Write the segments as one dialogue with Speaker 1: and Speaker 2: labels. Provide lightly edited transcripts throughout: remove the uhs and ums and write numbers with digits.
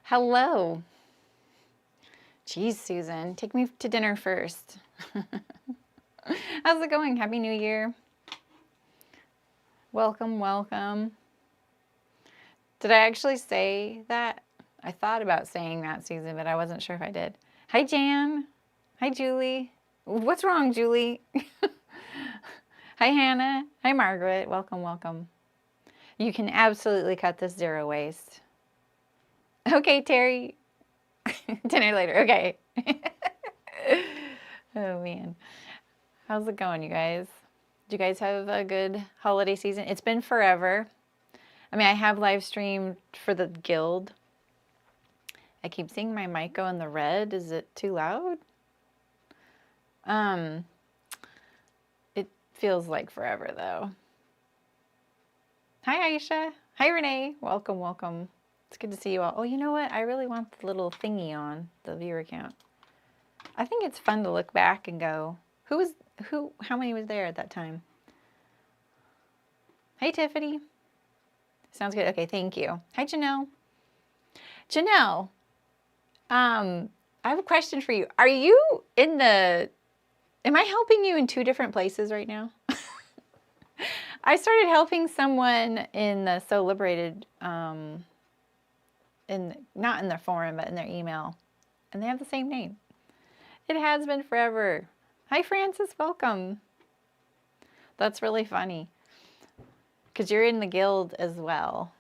Speaker 1: Hello. Geez, Susan, take me to dinner first. How's it going? Happy New Year. Welcome, welcome. Did I actually say that? I thought about saying that, Susan, but I wasn't sure if I did. Hi, Jan. Hi, Julie. What's wrong, Julie? Hi, Hannah. Hi, Margaret. Welcome, welcome. You can absolutely cut this zero waste. Okay, Terry. Dinner later. Okay. Oh, man. How's it going, you guys? Do you guys have a good holiday season? It's been forever. I mean, I have live streamed for the guild. I keep seeing my mic go in the red. Is it too loud? It feels like forever, though. Hi, Aisha. Hi, Renee. Welcome, welcome. It's good to see you all. Oh, you know what? I really want the little thingy on the viewer count. I think it's fun to look back and go, how many was there at that time? Hey, Tiffany. Sounds good. Okay, thank you. Hi, Janelle. Janelle, I have a question for you. Are you am I helping you in two different places right now? I started helping someone in the So Liberated, not in their forum, but in their email. And they have the same name. It has been forever. Hi, Francis. Welcome. That's really funny. Because you're in the guild as well.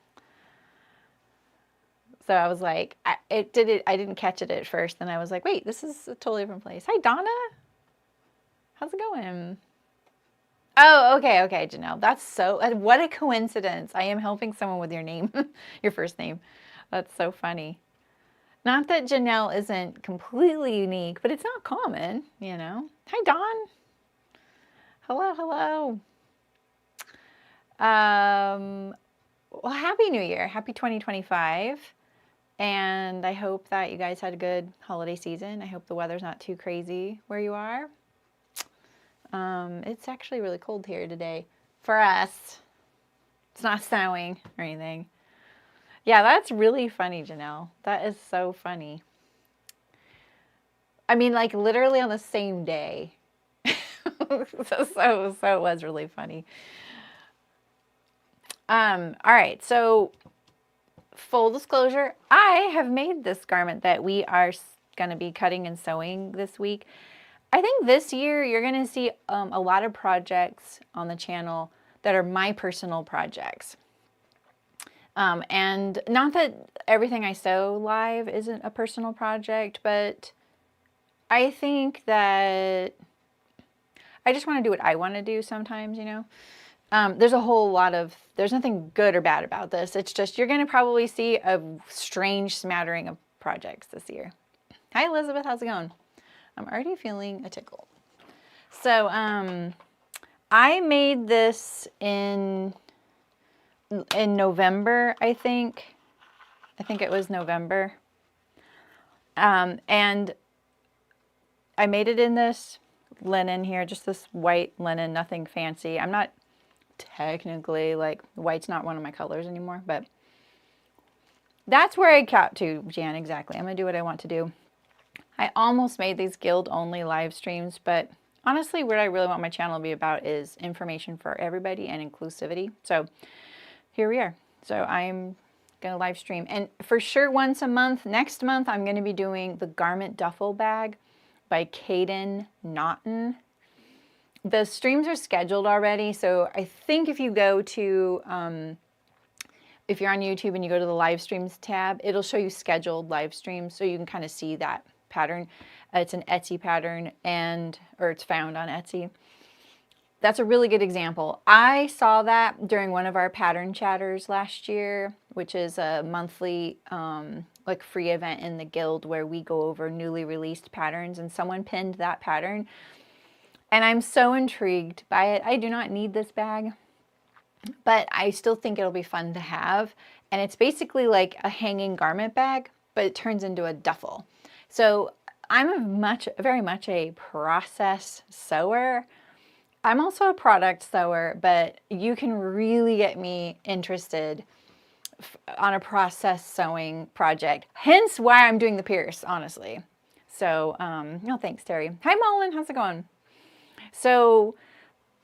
Speaker 1: So I was like, I didn't catch it at first. Then I was like, wait, this is a totally different place. Hi, Donna. How's it going? Oh, okay, Janelle. That's what a coincidence. I am helping someone with your name, your first name. That's so funny. Not that Janelle isn't completely unique, but it's not common, you know. Hi, Dawn. Hello, hello. Well, Happy New Year. Happy 2025. And I hope that you guys had a good holiday season. I hope the weather's not too crazy where you are. It's actually really cold here today for us. It's not snowing or anything. Yeah, that's really funny, Janelle. That is so funny. I mean, like literally on the same day. So it was really funny. All right, so full disclosure, I have made this garment that we are going to be cutting and sewing this week. I think this year you're going to see a lot of projects on the channel that are my personal projects. And not that everything I sew live isn't a personal project, but I think that I just want to do what I want to do sometimes, you know. There's nothing good or bad about this. It's just you're going to probably see a strange smattering of projects this year. Hi, Elizabeth. How's it going? I'm already feeling a tickle. So I made this in November, I think. I think it was November. And I made it in this linen here, just this white linen, nothing fancy. I'm not technically, like, white's not one of my colors anymore, but that's where I got to, Jan, exactly. I'm going to do what I want to do. I almost made these guild-only live streams, but honestly, what I really want my channel to be about is information for everybody and inclusivity. So here we are. So I'm going to live stream. And for sure once a month, next month, I'm going to be doing the Garment Duffel Bag by Caden Naughton. The streams are scheduled already, so I think if you go to, if you're on YouTube and you go to the live streams tab, it'll show you scheduled live streams, so you can kind of see that pattern. It's an Etsy pattern, or it's found on Etsy. That's a really good example. I saw that during one of our pattern chatters last year, which is a monthly like free event in the guild where we go over newly released patterns, and someone pinned that pattern. And I'm so intrigued by it. I do not need this bag, but I still think it'll be fun to have. And it's basically like a hanging garment bag, but it turns into a duffel. So I'm very much a process sewer. I'm also a product sewer, but you can really get me interested on a process sewing project. Hence why I'm doing the pierce, honestly. So, no, thanks, Terry. Hi, Mullen. How's it going? So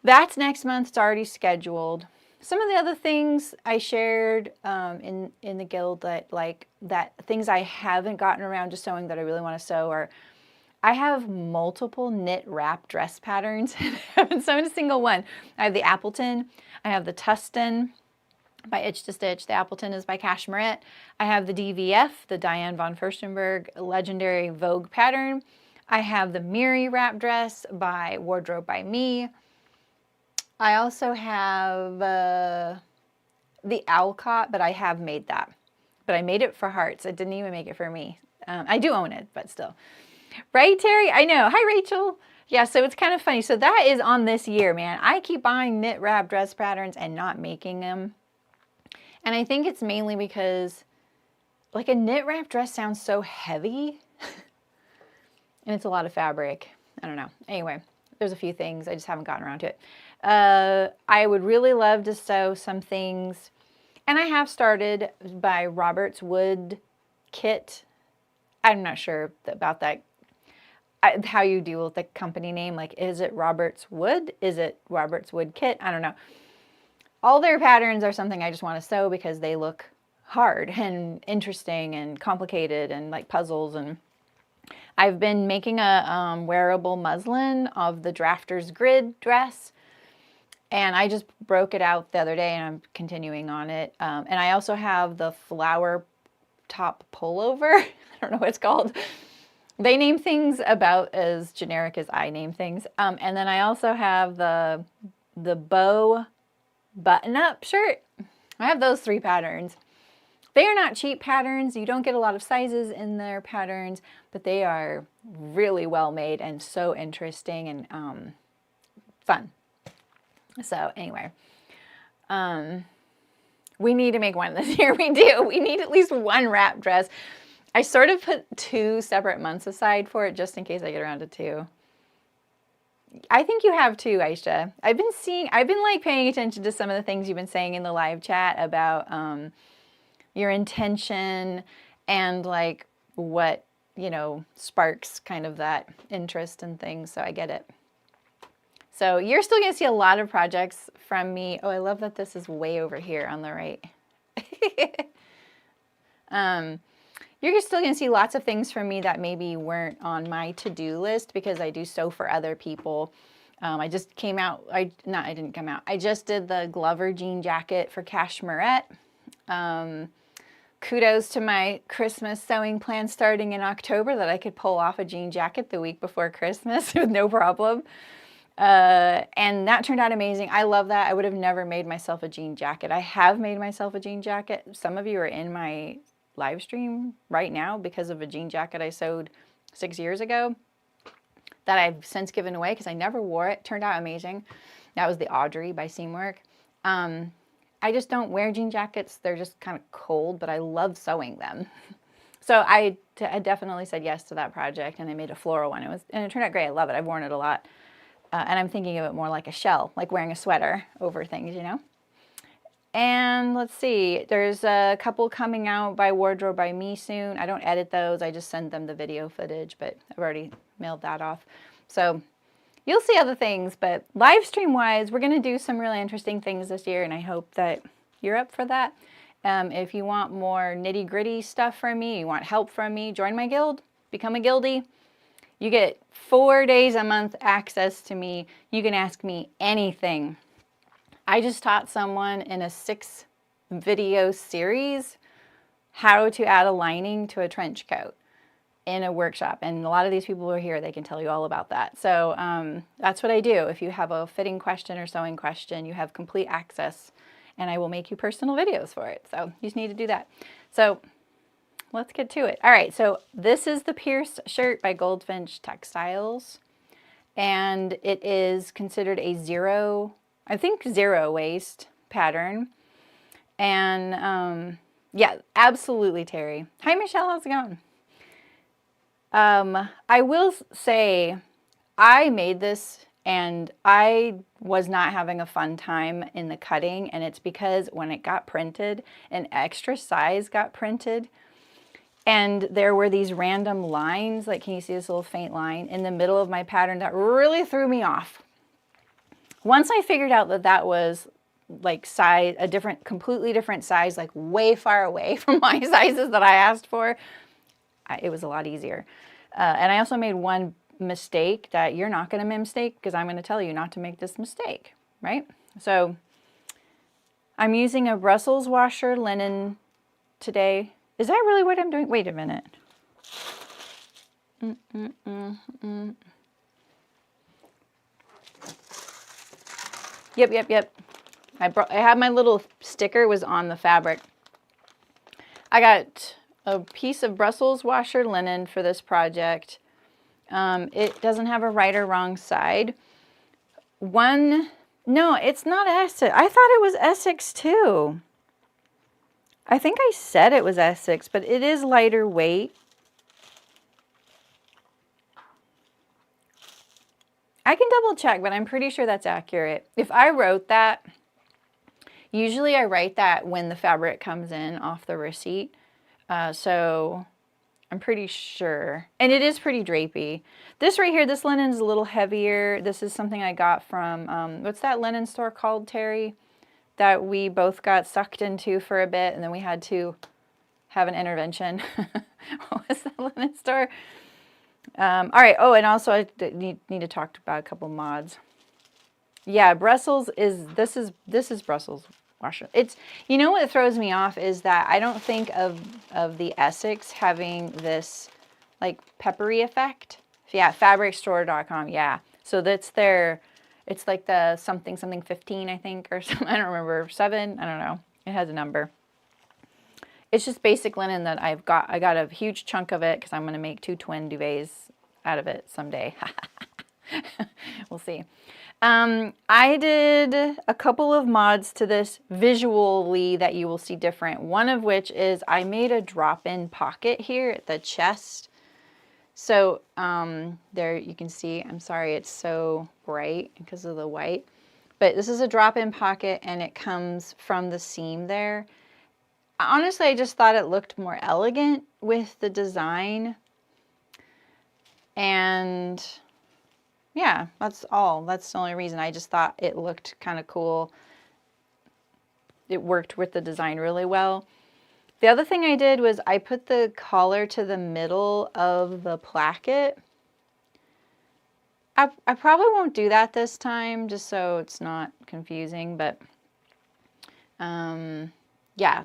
Speaker 1: that's next month. It's already scheduled. Some of the other things I shared in the guild that things I haven't gotten around to sewing that I really want to sew are, I have multiple knit wrap dress patterns. I haven't sewn a single one. I have the Appleton. I have the Tustin by Itch to Stitch. The Appleton is by Cashmerette. I have the DVF, the Diane von Furstenberg legendary Vogue pattern. I have the Miri wrap dress by Wardrobe by Me. I also have the Alcott, but I have made that. But I made it for Hearts. I didn't even make it for me. I do own it, but still. Right, Terry? I know. Hi, Rachel. Yeah, so it's kind of funny. So that is on this year, man. I keep buying knit wrap dress patterns and not making them. And I think it's mainly because, like, a knit wrap dress sounds so heavy. And it's a lot of fabric. I don't know. Anyway, there's a few things. I just haven't gotten around to it. I would really love to sew some things. And I have started by Robert's Wood Kit. I'm not sure about that. How you deal with the company name. Like, is it Robert's Wood? Is it Robert's Wood Kit? I don't know. All their patterns are something I just want to sew because they look hard and interesting and complicated and like puzzles. And I've been making a wearable muslin of the Drafter's Grid dress. And I just broke it out the other day and I'm continuing on it. And I also have the flower top pullover. I don't know what it's called. They name things about as generic as I name things. And then I also have the bow button-up shirt. I have those 3 patterns. They are not cheap patterns. You don't get a lot of sizes in their patterns, but they are really well made and so interesting and fun. So anyway, we need to make one this year. We do. We need at least one wrap dress. I sort of put 2 separate months aside for it just in case I get around to 2. I think you have too, Aisha. I've been like paying attention to some of the things you've been saying in the live chat about your intention and like what, you know, sparks kind of that interest and things. So I get it. So you're still going to see a lot of projects from me. Oh, I love that this is way over here on the right. You're still going to see lots of things from me that maybe weren't on my to-do list because I do sew for other people. I just came out, I didn't come out. I just did the Glover jean jacket for Cashmerette. Kudos to my Christmas sewing plan starting in October that I could pull off a jean jacket the week before Christmas with no problem. And that turned out amazing. I love that. I would have never made myself a jean jacket. I have made myself a jean jacket. Some of you are in my live stream right now because of a jean jacket I sewed 6 years ago that I've since given away because I never wore it. Turned out amazing. That was the Audrey by Seamwork. I just don't wear jean jackets. They're just kind of cold, but I love sewing them. So I definitely said yes to that project and I made a floral one. And it turned out great. I love it. I've worn it a lot. And I'm thinking of it more like a shell, like wearing a sweater over things, you know? And let's see, there's a couple coming out by Wardrobe by Me soon. I don't edit those, I just send them the video footage, but I've already mailed that off. So you'll see other things, but live stream wise, we're gonna do some really interesting things this year and I hope that you're up for that. If you want more nitty gritty stuff from me, you want help from me, join my guild, become a guildie. You get 4 days a month access to me. You can ask me anything. I just taught someone in a 6 video series how to add a lining to a trench coat in a workshop. And a lot of these people who are here, they can tell you all about that. So that's what I do. If you have a fitting question or sewing question, you have complete access and I will make you personal videos for it. So you just need to do that. So let's get to it. All right, so this is the pierced shirt by Goldfinch Textiles. And it is considered a zero waste pattern. And yeah, absolutely, Terry. Hi, Michelle, how's it going? I will say I made this And I was not having a fun time in the cutting, and it's because when it got printed, an extra size got printed, and there were these random lines, like can you see this little faint line in the middle of my pattern that really threw me off. Once I figured out that that was like size, a different, completely different size, like way far away from my sizes that I asked for, it was a lot easier. And I also made one mistake that you're not going to mistake, because I'm going to tell you not to make this mistake, right? So I'm using a Brussels washer linen today. Is that really what I'm doing? Wait a minute. Yep. I had my little sticker was on the fabric. I got a piece of Brussels washer linen for this project. It doesn't have a right or wrong side. No, it's not Essex. I thought it was Essex too. I think I said it was Essex, but it is lighter weight. I can double check, but I'm pretty sure that's accurate. If I wrote that, usually I write that when the fabric comes in off the receipt. So I'm pretty sure. And it is pretty drapey. This right here, this linen is a little heavier. This is something I got from, what's that linen store called, Terry? That we both got sucked into for a bit, and then we had to have an intervention. What was that linen store? All right. Oh, and also I need to talk about a couple mods. Yeah, Brussels is, this is Brussels washer. It's, you know what throws me off is that I don't think of the Essex having this like peppery effect. Yeah, fabricstore.com. Yeah. So that's their, it's like the something 15, I think, or something. I don't remember, 7. I don't know. It has a number. It's just basic linen that I got a huge chunk of it because I'm going to make 2 twin duvets out of it someday. We'll see. I did a couple of mods to this visually that you will see different. One of which is I made a drop-in pocket here at the chest. So there you can see, I'm sorry it's so bright because of the white, but this is a drop-in pocket and it comes from the seam there. Honestly, I just thought it looked more elegant with the design. And yeah, that's all. That's the only reason. I just thought it looked kind of cool. It worked with the design really well. The other thing I did was I put the collar to the middle of the placket. I probably won't do that this time, just so it's not confusing, but yeah,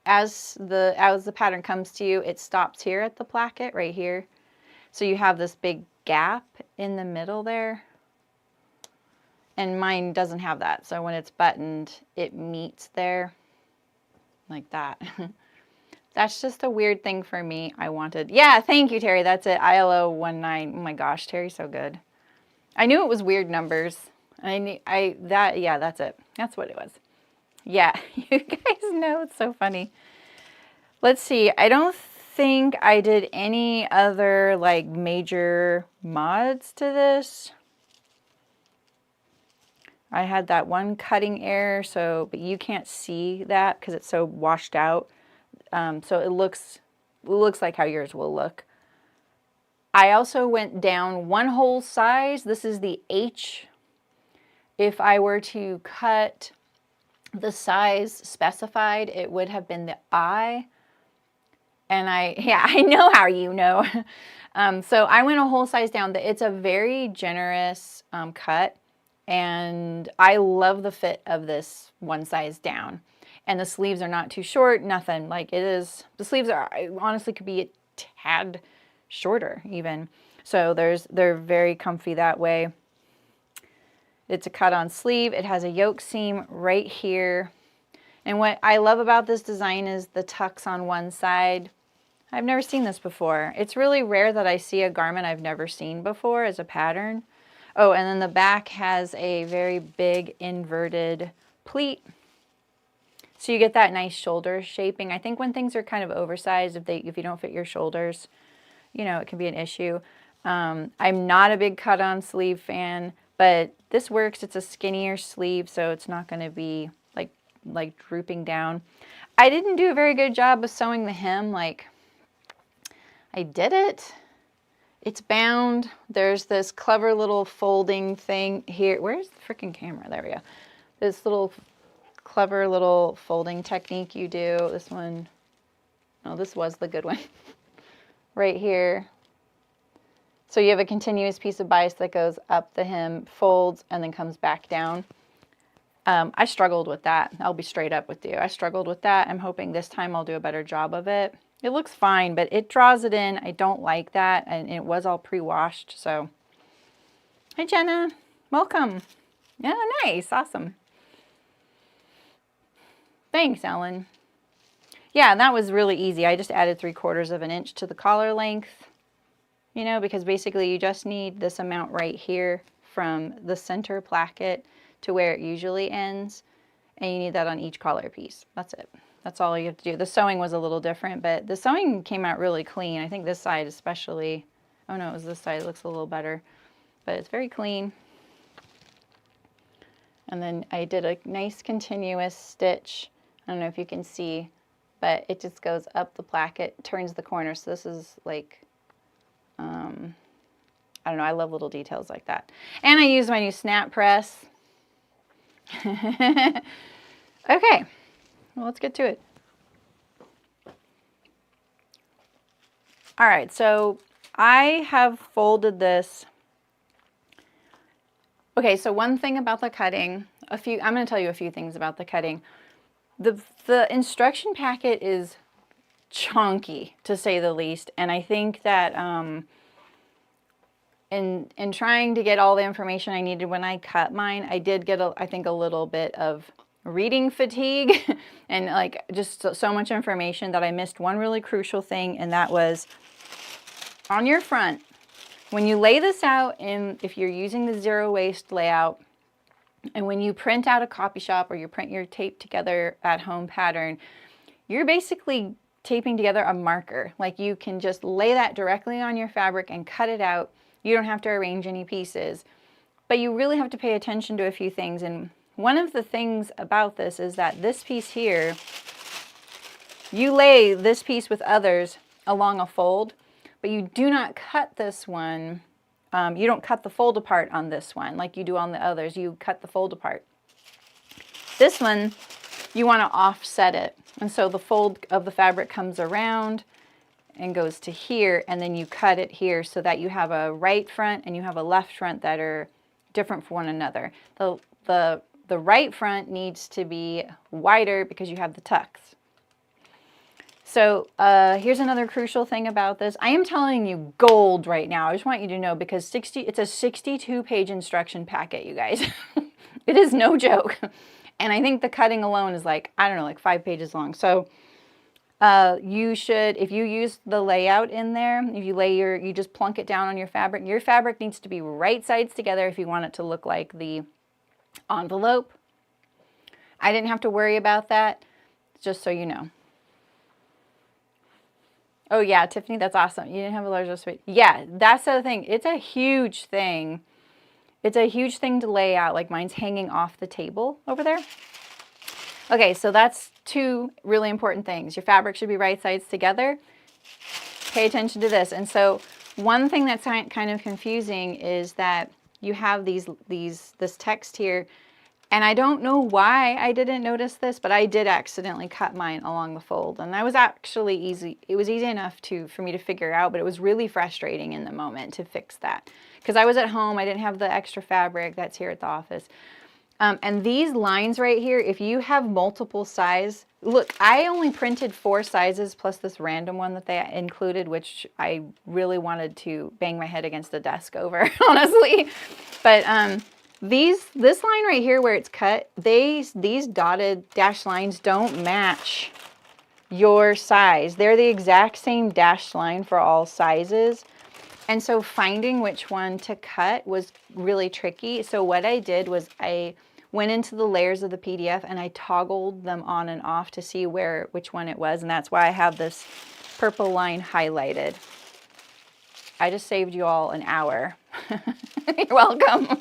Speaker 1: as the pattern comes to you, it stops here at the placket right here. So you have this big gap in the middle there. And mine doesn't have that. So when it's buttoned, it meets there like that. That's just a weird thing for me. I wanted, yeah, thank you, Terry. That's it. ILO 19. Oh my gosh, Terry's so good. I knew it was weird numbers. Yeah, that's it. That's what it was. Yeah, you guys know, it's so funny. Let's see, I don't think I did any other like major mods to this. I had that one cutting error, so, but you can't see that because it's so washed out. So it looks like how yours will look. I also went down 1 whole size. This is the H. If I were to cut the size specified, it would have been the I. And I know how you know. So I went a whole size down. It's a very generous cut. And I love the fit of this 1 size down. And the sleeves are not too short, nothing. Like it is, the sleeves are, honestly could be a tad shorter even. So they're very comfy that way. It's a cut-on sleeve. It has a yoke seam right here. And what I love about this design is the tucks on one side. I've never seen this before. It's really rare that I see a garment I've never seen before as a pattern. Oh, and then the back has a very big inverted pleat. So you get that nice shoulder shaping. I think when things are kind of oversized, if you don't fit your shoulders, you know, it can be an issue. I'm not a big cut-on sleeve fan, but this works. It's a skinnier sleeve, so it's not going to be like drooping down. I didn't do a very good job of sewing the hem. Like, I did it. It's bound. There's this clever little folding thing here. Where's the freaking camera? There we go. This little clever little folding technique you do. This one, no, this was the good one. Right here. So you have a continuous piece of bias that goes up the hem, folds, and then comes back down. I struggled with that. I'll be straight up with you. I struggled with that. I'm hoping this time I'll do a better job of it. It looks fine, but it draws it in. I don't like that, and it was all pre-washed, so. Hi, Jenna. Welcome. Yeah, nice. Awesome. Thanks, Ellen. Yeah, and that was really easy. I just added 3/4 of an inch to the collar length, you know, because basically you just need this amount right here from the center placket to where it usually ends, and you need that on each collar piece. That's it. That's all you have to do. The sewing was a little different, but the sewing came out really clean. I think this side especially. Oh no, it was this side. It looks a little better, but it's very clean. And then I did a nice continuous stitch. I don't know if you can see, but it just goes up the placket, turns the corner. So this is like, I don't know, I love little details like that. And I use my new snap press. Okay, well, let's get to it. All right, so I have folded this. Okay, so one thing about the cutting, I'm going to tell you a few things about the cutting. The instruction packet is chunky, to say the least, and I think that in trying to get all the information I needed when I cut mine, I did get, I think, a little bit of reading fatigue and like just so much information that I missed one really crucial thing, and that was on your front. When you lay this out if you're using the zero waste layout, and when you print out a copy shop or you print your tape together at home pattern, you're basically taping together a marker. Like, you can just lay that directly on your fabric and cut it out. You don't have to arrange any pieces, but you really have to pay attention to a few things. And one of the things about this is that this piece here, you lay this piece with others along a fold, but you do not cut this one. You don't cut the fold apart on this one like you do on the others. You cut the fold apart. This one, you want to offset it. And so the fold of the fabric comes around and goes to here, and then you cut it here so that you have a right front and you have a left front that are different from one another. The right front needs to be wider because you have the tucks. So here's another crucial thing about this. I am telling you gold right now. I just want you to know, because it's a 62-page instruction packet, you guys. It is no joke. And I think the cutting alone is like, I don't know, like 5 pages long. So you should, if you use the layout in there, if you you just plunk it down on your fabric needs to be right sides together if you want it to look like the envelope. I didn't have to worry about that, just so you know. Oh yeah, Tiffany, that's awesome. You didn't have a large enough space. Yeah, that's the other thing. It's a huge thing. It's a huge thing to lay out. Like, mine's hanging off the table over there. Okay, so that's 2 really important things. Your fabric should be right sides together. Pay attention to this. And so one thing that's kind of confusing is that you have this text here. And I don't know why I didn't notice this, but I did accidentally cut mine along the fold. And that was actually easy. It was easy enough for me to figure out, but it was really frustrating in the moment to fix that. Because I was at home, I didn't have the extra fabric that's here at the office. And these lines right here, if you have multiple size, look, I only printed 4 sizes plus this random one that they included, which I really wanted to bang my head against the desk over, honestly. But this line right here where it's cut, these dotted dashed lines don't match your size. They're the exact same dashed line for all sizes. And so finding which one to cut was really tricky. So what I did was I went into the layers of the PDF and I toggled them on and off to see which one it was. And that's why I have this purple line highlighted. I just saved you all an hour. You're welcome.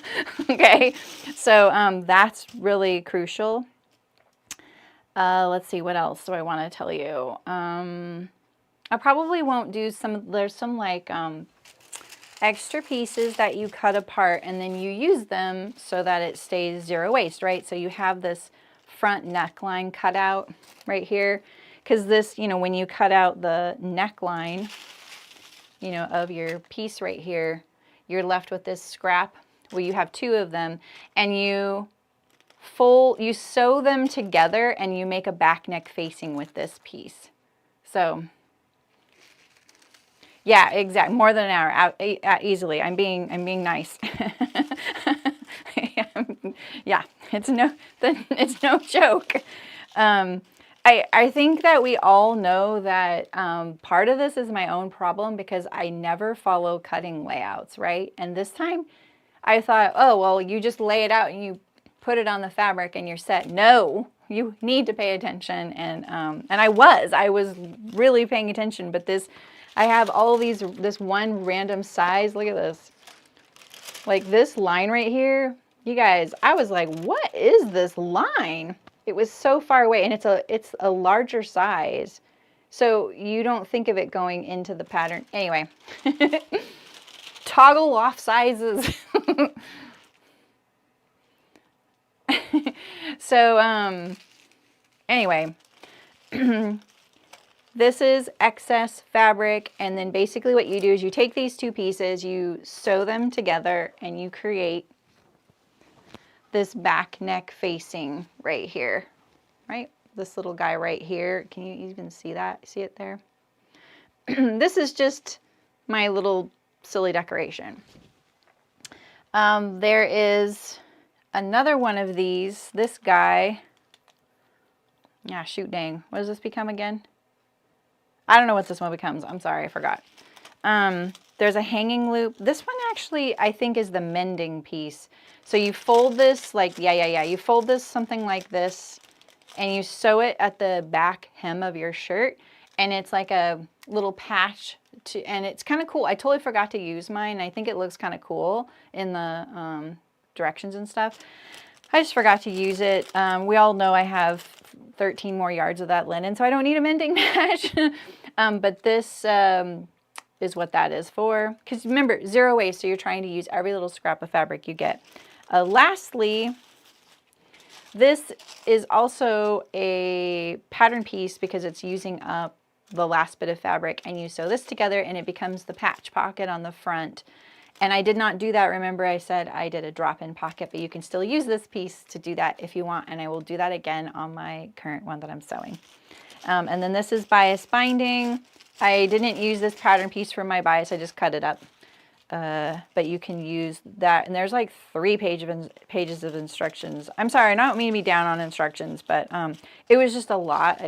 Speaker 1: Okay, so that's really crucial. Let's see, what else do I want to tell you? I probably won't do there's some like extra pieces that you cut apart and then you use them so that it stays zero waste, right? So you have this front neckline cut out right here, because this, you know, when you cut out the neckline, you know, of your piece right here, you're left with this scrap. Well, you have two of them, and you sew them together and you make a back neck facing with this piece. So yeah, exactly. More than an hour out easily. I'm being nice. Yeah, it's no joke. I think that we all know that part of this is my own problem because I never follow cutting layouts, right? And this time I thought, oh, well, you just lay it out and you put it on the fabric and you're set. No, you need to pay attention. And I was really paying attention, but I have all these, this one random size. Look at this. Like this line right here, you guys, I was like, what is this line? It was so far away, and it's a larger size. So you don't think of it going into the pattern. Anyway, toggle off sizes. So, anyway, this is excess fabric, and then basically what you do is you take these two pieces, you sew them together, and you create this back neck facing right here, right? This little guy right here. Can you even see that? See it there? This is just my little silly decoration. There is another one of these. This guy. Yeah, shoot dang. What does this become again? I don't know what this one becomes. I'm sorry, I forgot. There's a hanging loop. This one actually, I think, is the mending piece. So you fold this like, you fold this something like this, and you sew it at the back hem of your shirt, and it's like a little patch, and it's kind of cool. I totally forgot to use mine. I think it looks kind of cool in the directions and stuff. I just forgot to use it. We all know I have 13 more yards of that linen, so I don't need a mending patch. But this is what that is for. Because remember, zero waste, so you're trying to use every little scrap of fabric you get. Lastly, this is also a pattern piece because it's using up the last bit of fabric, and you sew this together and it becomes the patch pocket on the front. And I did not do that. Remember, I said I did a drop-in pocket, but you can still use this piece to do that if you want, and I will do that again on my current one that I'm sewing. And then this is bias binding. I didn't use this pattern piece for my bias, I just cut it up. But you can use that, and there's like 3 pages of instructions. I'm sorry, I don't mean to be down on instructions, but it was just a lot.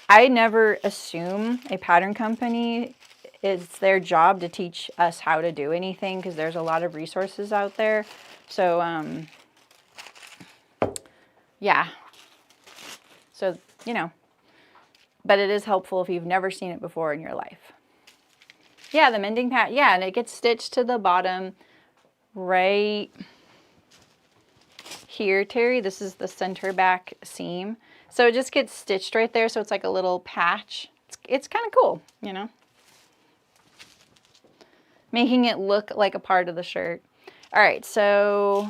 Speaker 1: I never assume a pattern company, it's their job to teach us how to do anything, because there's a lot of resources out there. So yeah, so you know, but it is helpful if you've never seen it before in your life. Yeah, the mending pad, yeah, and it gets stitched to the bottom right here, Terry. This is the center back seam. So it just gets stitched right there, so it's like a little patch. It's kind of cool, you know, making it look like a part of the shirt. All right, so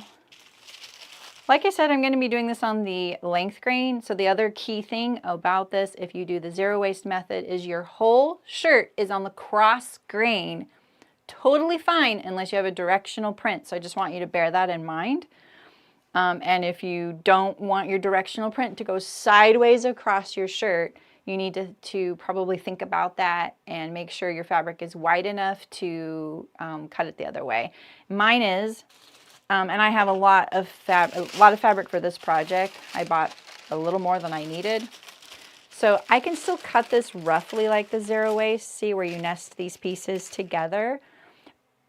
Speaker 1: like I said, I'm going to be doing this on the length grain. So the other key thing about this, if you do the zero waste method, is your whole shirt is on the cross grain. Totally fine unless you have a directional print. So I just want you to bear that in mind. And if you don't want your directional print to go sideways across your shirt, you need to probably think about that and make sure your fabric is wide enough to cut it the other way. Mine is. And I have a lot of fabric for this project. I bought a little more than I needed. So I can still cut this roughly like the zero waste, see where you nest these pieces together.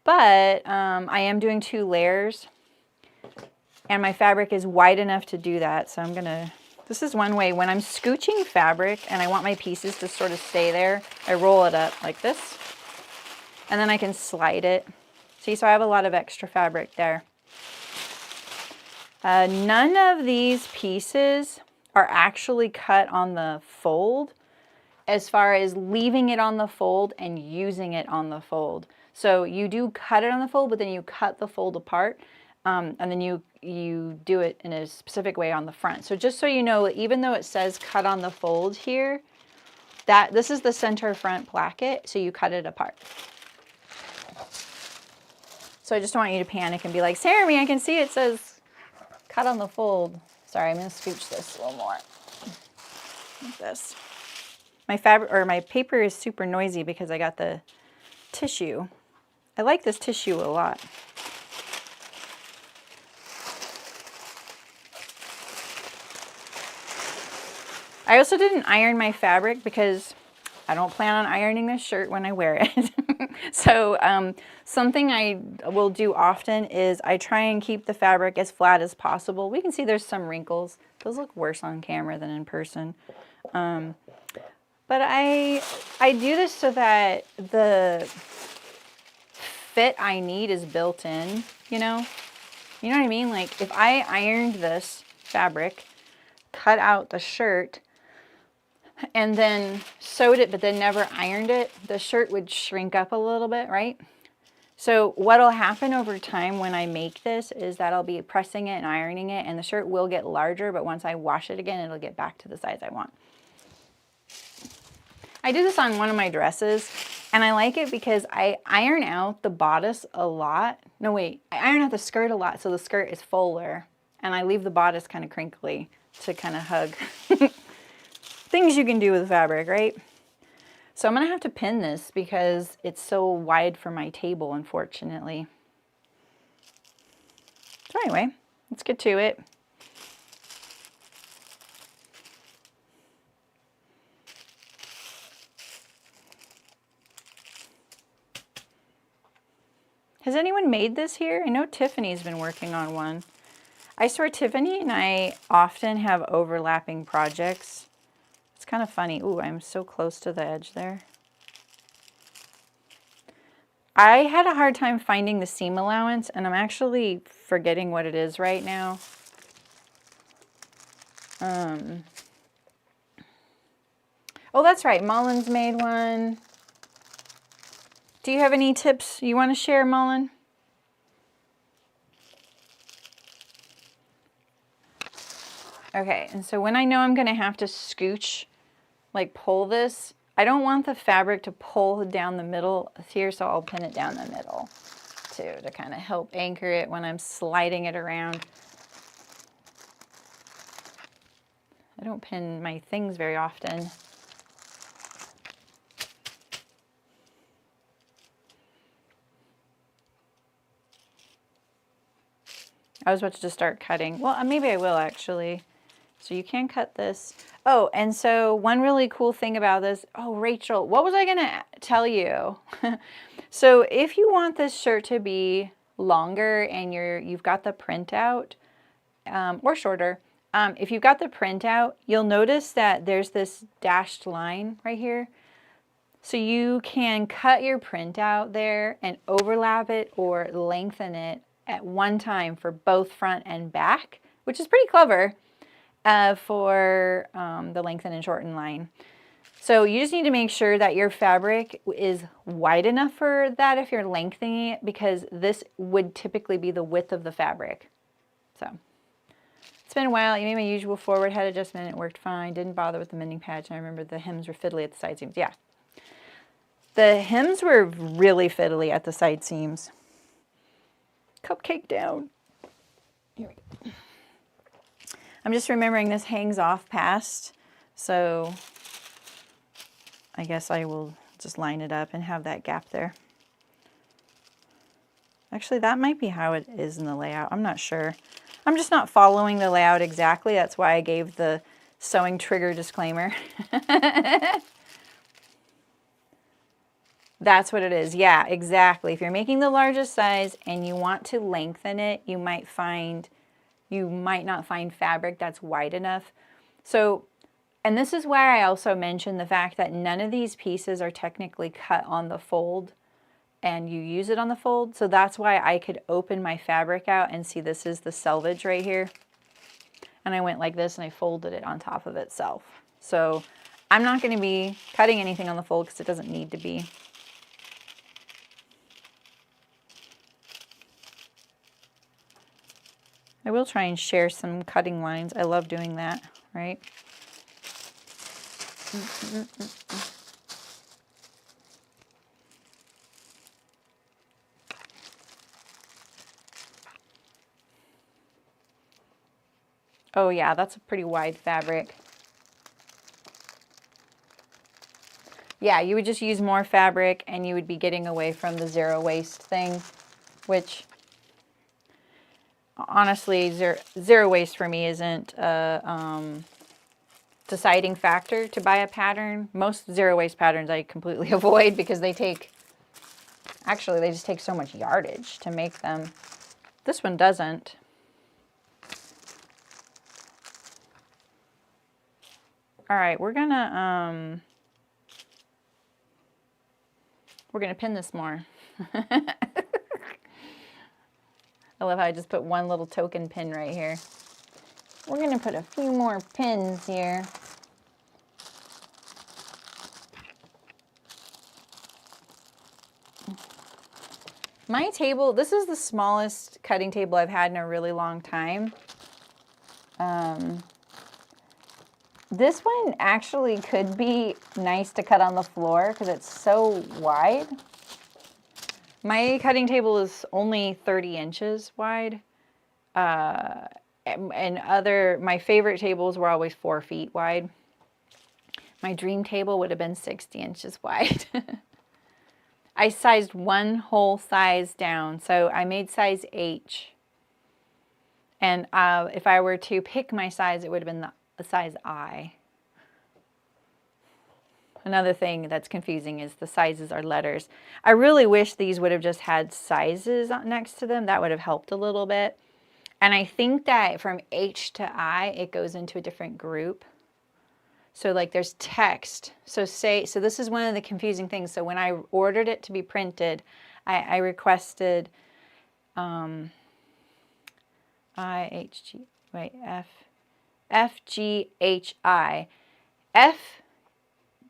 Speaker 1: But I am doing 2 layers, and my fabric is wide enough to do that. So this is one way. When I'm scooching fabric and I want my pieces to sort of stay there, I roll it up like this, and then I can slide it See, so I have a lot of extra fabric there. None of these pieces are actually cut on the fold as far as leaving it on the fold and using it on the fold. So you do cut it on the fold, but then you cut the fold apart, and then you do it in a specific way on the front. So just so you know, even though it says cut on the fold here, this is the center front placket, so you cut it apart. So I just don't want you to panic and be like, Saremy, I can see it says cut on the fold. Sorry, I'm going to scooch this a little more. Like this. My fabric or my paper is super noisy because I got the tissue. I like this tissue a lot. I also didn't iron my fabric because I don't plan on ironing this shirt when I wear it. So something I will do often is I try and keep the fabric as flat as possible. We can see there's some wrinkles. Those look worse on camera than in person. But I do this so that the fit I need is built in, you know? You know what I mean? Like if I ironed this fabric, cut out the shirt, and then sewed it but then never ironed it, the shirt would shrink up a little bit, right? So what'll happen over time when I make this is that I'll be pressing it and ironing it, and the shirt will get larger, but once I wash it again, it'll get back to the size I want. I do this on one of my dresses, and I like it because I iron out the bodice a lot. No, wait, I iron out the skirt a lot, so the skirt is fuller, and I leave the bodice kind of crinkly to kind of hug. Things you can do with fabric, right? So I'm going to have to pin this because it's so wide for my table, unfortunately. So anyway, let's get to it. Has anyone made this here? I know Tiffany's been working on one. I swear Tiffany and I often have overlapping projects. It's kind of funny. Ooh, I'm so close to the edge there. I had a hard time finding the seam allowance, and I'm actually forgetting what it is right now. Oh, that's right. Mullen's made one. Do you have any tips you want to share, Mullen? Okay, and so when I know I'm going to have to scooch, like pull this, I don't want the fabric to pull down the middle here, so I'll pin it down the middle too to kind of help anchor it when I'm sliding it around. I don't pin my things very often. I was about to just start cutting. Well, maybe I will actually. So you can cut this. Oh, and so one really cool thing about this, oh, Rachel, what was I gonna tell you? So if you want this shirt to be longer and you've got the printout, or shorter, if you've got the printout, you'll notice that there's this dashed line right here. So you can cut your printout there and overlap it or lengthen it at one time for both front and back, which is pretty clever. For the lengthen and shorten line. So you just need to make sure that your fabric is wide enough for that if you're lengthening it, because this would typically be the width of the fabric. So it's been a while. You made my usual forward head adjustment. It worked fine. Didn't bother with the mending patch. And I remember the hems were fiddly at the side seams. Yeah. The hems were really fiddly at the side seams. Cupcake down. Here we go. I'm just remembering this hangs off past, so I guess I will just line it up and have that gap there. Actually, that might be how it is in the layout. I'm not sure. I'm just not following the layout exactly. That's why I gave the sewing trigger disclaimer. That's what it is. Yeah, exactly. If you're making the largest size and you want to lengthen it, you might not find fabric that's wide enough. So, and this is why I also mentioned the fact that none of these pieces are technically cut on the fold. and you use it on the fold. So that's why I could open my fabric out and see this is the selvage right here. And I went like this and I folded it on top of itself. So I'm not going to be cutting anything on the fold because it doesn't need to be. I will try and share some cutting lines. I love doing that, right? Oh yeah, that's a pretty wide fabric. Yeah, you would just use more fabric and you would be getting away from the zero waste thing, which honestly, zero waste for me isn't a deciding factor to buy a pattern. Most zero waste patterns I completely avoid because they take, actually they just take so much yardage to make them. This one doesn't. All right, we're gonna pin this more. I love how I just put one little token pin right here. We're going to put a few more pins here. My table, this is the smallest cutting table I've had in a really long time. This one actually could be nice to cut on the floor because it's so wide. My cutting table is only 30 inches wide. And my favorite tables were always 4 feet wide. My dream table would have been 60 inches wide. I sized one whole size down, so I made size H. And if I were to pick my size, it would have been the size I. Another thing that's confusing is the sizes are letters. I really wish these would have just had sizes next to them. That would have helped a little bit. And I think that from H to I, it goes into a different group. So like there's text. So this is one of the confusing things. So when I ordered it to be printed, I requested F, G, H, I. F,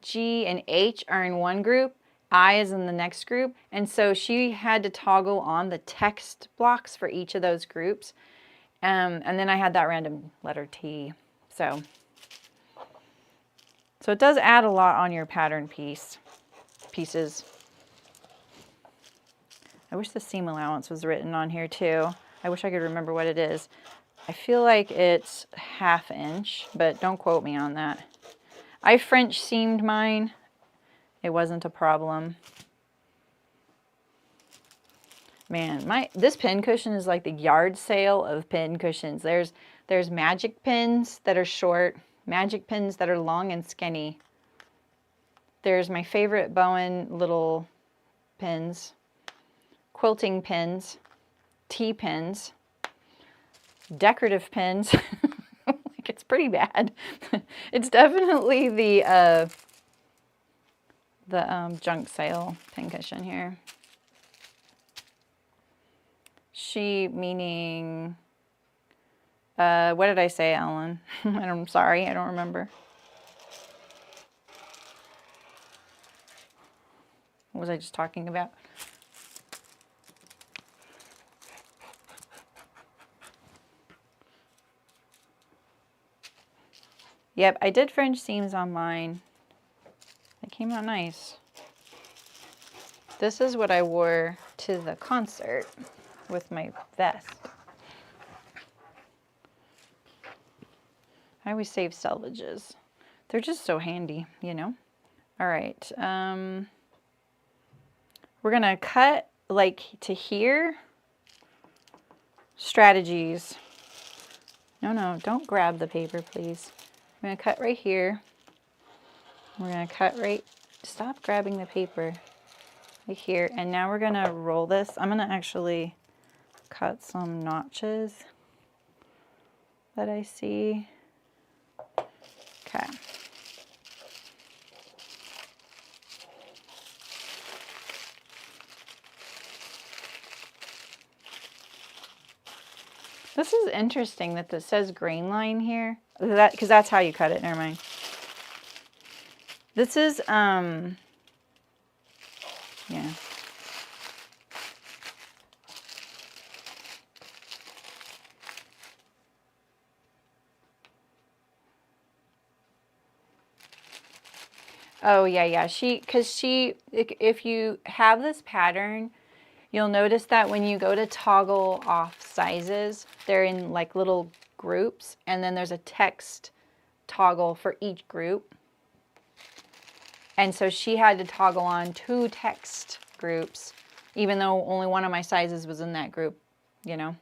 Speaker 1: G, and H are in one group. I is in the next group. And so she had to toggle on the text blocks for each of those groups. And then I had that random letter T. So it does add a lot on your pattern pieces. I wish the seam allowance was written on here too. I wish I could remember what it is. I feel like it's 1/2 inch, but don't quote me on that. I French seamed mine. It wasn't a problem. Man, this pin cushion is like the yard sale of pin cushions. There's magic pins that are short, magic pins that are long and skinny. There's my favorite Bowen little pins, quilting pins, T-pins, decorative pins. Like it's pretty bad. It's definitely the junk sale pin cushion here. She meaning, what did I say, Ellen? I'm sorry, I don't remember. What was I just talking about? Yep, I did French seams on mine. They came out nice. This is what I wore to the concert with my vest. I always save selvages. They're just so handy, you know? All right. We're going to cut like to here. Strategies. No, don't grab the paper, please. I'm going to cut right here. We're going to cut right, stop grabbing the paper right here. And now we're going to roll this. I'm going to actually cut some notches that I see. Okay. This is interesting that this says grain line here. Because that's how you cut it. Never mind. This is, yeah. Oh, yeah. If you have this pattern, you'll notice that when you go to toggle off sizes, they're in like little groups, and then there's a text toggle for each group. And so she had to toggle on 2 text groups, even though only one of my sizes was in that group, you know.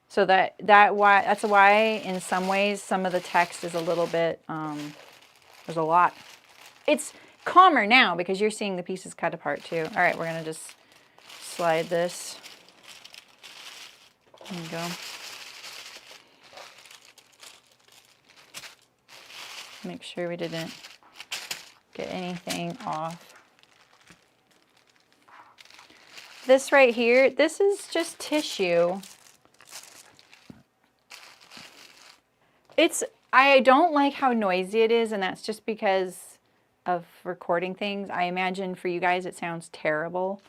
Speaker 1: So that's why in some ways some of the text is a little bit, there's a lot. It's calmer now because you're seeing the pieces cut apart too. All right, we're gonna just slide this. There you go. Make sure we didn't get anything off. This right here, this is just tissue. I don't like how noisy it is, and that's just because of recording things. I imagine for you guys it sounds terrible.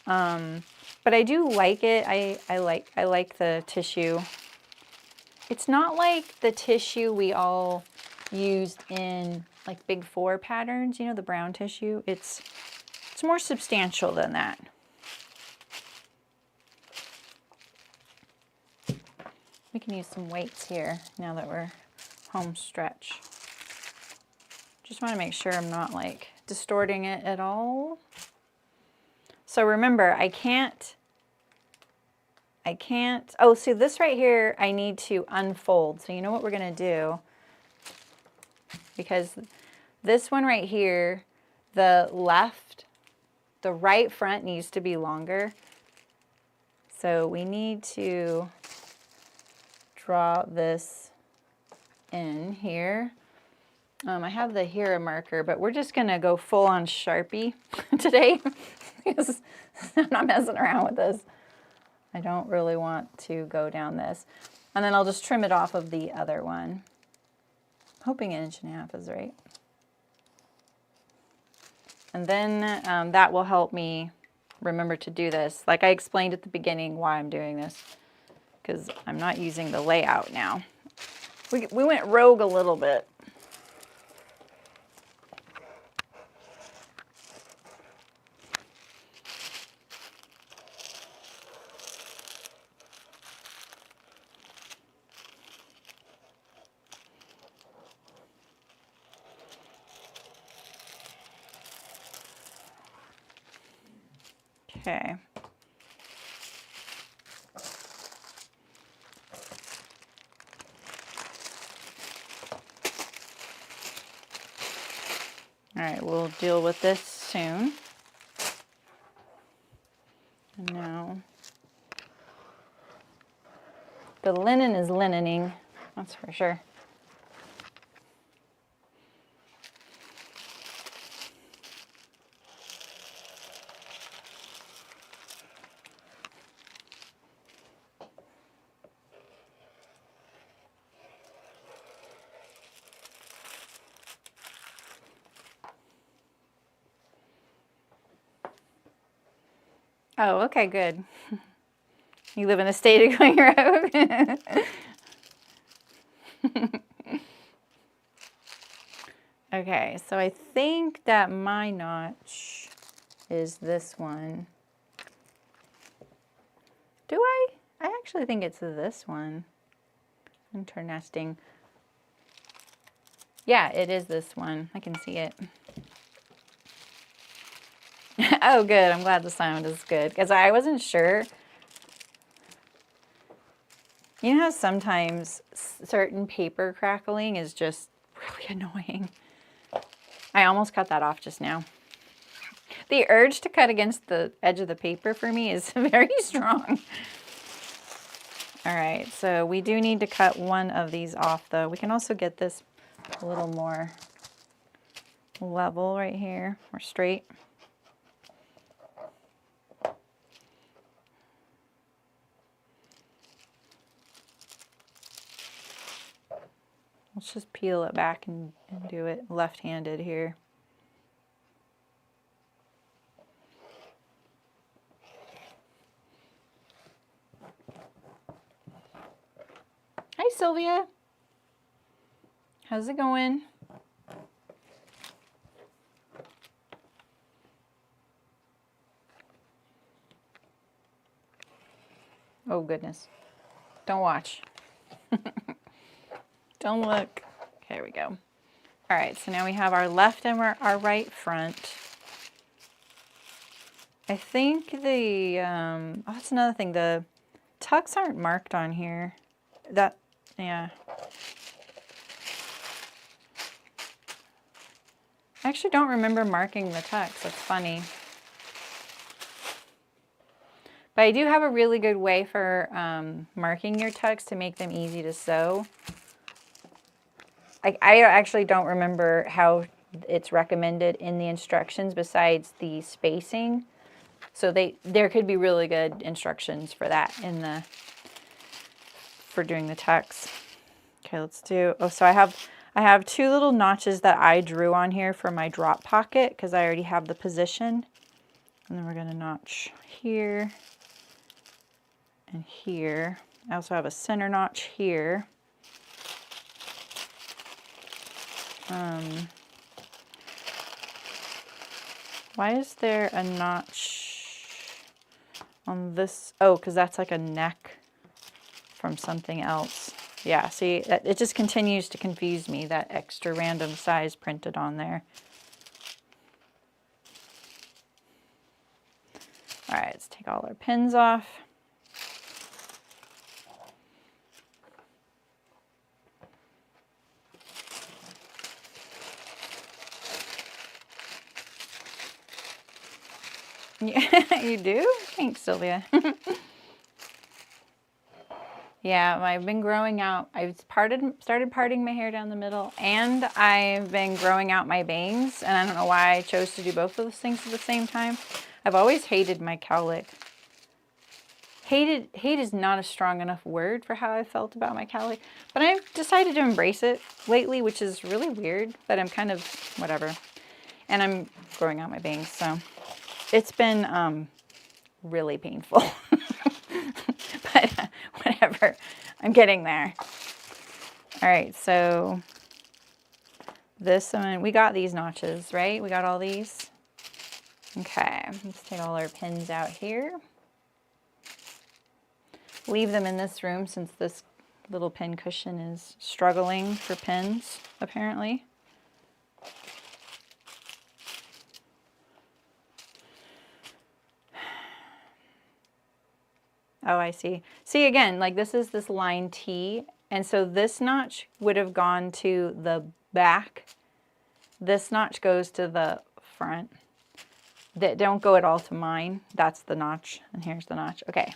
Speaker 1: But I do like it. I like the tissue. It's not like the tissue we all used in like Big 4 patterns, you know, the brown tissue. It's more substantial than that. We can use some weights here now that we're home stretch. Just want to make sure I'm not like distorting it at all. So remember, I can't, oh, see this right here, I need to unfold. So you know what we're going to do? Because this one right here, the right front needs to be longer. So we need to draw this in here. I have the Hera marker, but we're just going to go full on Sharpie today because I'm not messing around with this. I don't really want to go down this. And then I'll just trim it off of the other one. Hoping 1.5 inches is right. And then that will help me remember to do this. Like I explained at the beginning why I'm doing this, because I'm not using the layout now. We went rogue a little bit. Okay. All right, we'll deal with this soon. And now, the linen is linening, that's for sure. Oh, okay, good. You live in a state of going rogue. Okay, so I think that my notch is this one. Do I? I actually think it's this one. Internesting. Yeah, it is this one. I can see it. Oh, good. I'm glad the sound is good because I wasn't sure. You know how sometimes certain paper crackling is just really annoying? I almost cut that off just now. The urge to cut against the edge of the paper for me is very strong. All right, so we do need to cut one of these off though. We can also get this a little more level right here, or straight. Let's just peel it back and do it left-handed here. Hi, Sylvia. How's it going? Oh, goodness. Don't watch. Don't look. There we go. All right, so now we have our left and our right front. I think the, oh, that's another thing. The tucks aren't marked on here. Yeah. I actually don't remember marking the tucks. That's funny. But I do have a really good way for marking your tucks to make them easy to sew. I actually don't remember how it's recommended in the instructions besides the spacing. So there could be really good instructions for that for doing the tucks. Okay, let's do, oh, so I have two little notches that I drew on here for my drop pocket because I already have the position. And then we're going to notch here and here. I also have a center notch here. Why is there a notch on this? Oh, because that's like a neck from something else. Yeah, see, it just continues to confuse me, that extra random size printed on there. All right, let's take all our pins off. Yeah, you do? Thanks, Sylvia. Yeah, I've been growing out. I've started parting my hair down the middle, and I've been growing out my bangs, and I don't know why I chose to do both of those things at the same time. I've always hated my cowlick. Hate is not a strong enough word for how I felt about my cowlick, but I've decided to embrace it lately, which is really weird, but I'm kind of whatever. And I'm growing out my bangs, so it's been really painful. But whatever, I'm getting there. All right, so this one, we got these notches, right? We got all these. Okay, let's take all our pins out here. Leave them in this room since this little pin cushion is struggling for pins, apparently. Oh, I see. See, again, like this is this line T, and so this notch would have gone to the back. This notch goes to the front. That don't go at all to mine. That's the notch, and here's the notch. Okay,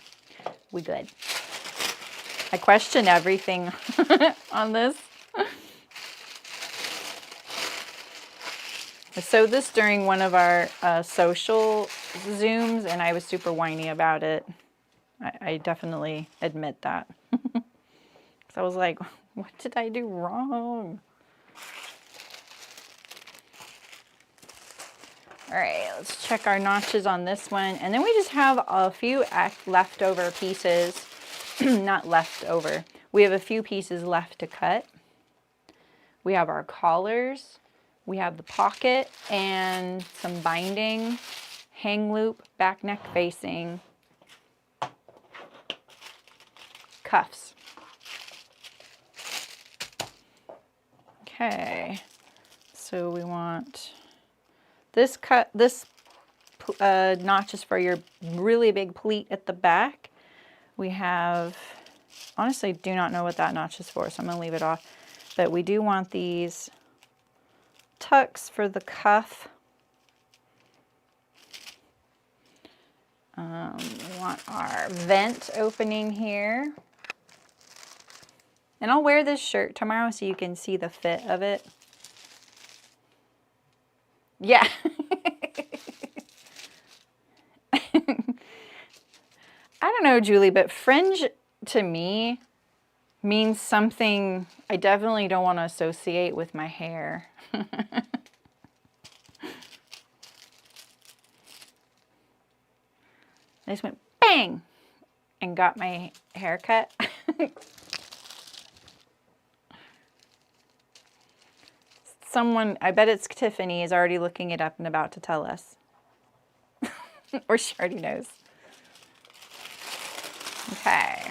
Speaker 1: we good. I question everything on this. I sewed this during one of our social Zooms, and I was super whiny about it. I definitely admit that. So I was like, what did I do wrong? All right, let's check our notches on this one. And then we just have a few leftover pieces. Not leftover. We have a few pieces left to cut. We have our collars. We have the pocket and some binding, hang loop, back neck facing, cuffs. Okay, so we want this notch is for your really big pleat at the back. We have, honestly, do not know what that notch is for, so I'm going to leave it off. But we do want these tucks for the cuff. We want our vent opening here. And I'll wear this shirt tomorrow so you can see the fit of it. Yeah. I don't know, Julie, but fringe to me means something I definitely don't want to associate with my hair. I just went bang and got my hair cut. Someone, I bet it's Tiffany, is already looking it up and about to tell us. Or she already knows. Okay.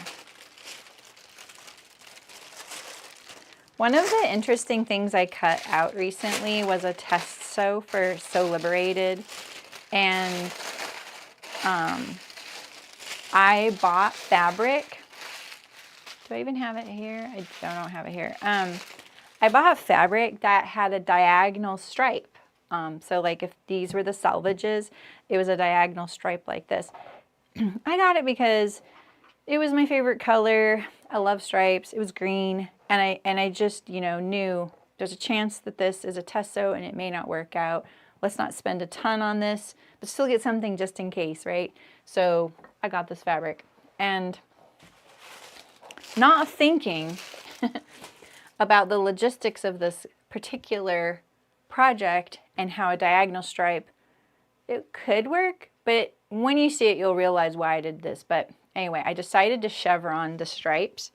Speaker 1: One of the interesting things I cut out recently was a test sew for Sew Liberated. And I bought fabric. Do I even have it here? I don't have it here. I bought fabric that had a diagonal stripe. So like if these were the selvages, it was a diagonal stripe like this. I got it because it was my favorite color. I love stripes. It was green. And I just, you know, knew there's a chance that this is a test sew and it may not work out. Let's not spend a ton on this, but still get something just in case, right? So I got this fabric. And not thinking about the logistics of this particular project and how a diagonal stripe, it could work, but when you see it, you'll realize why I did this. But anyway, I decided to chevron the stripes.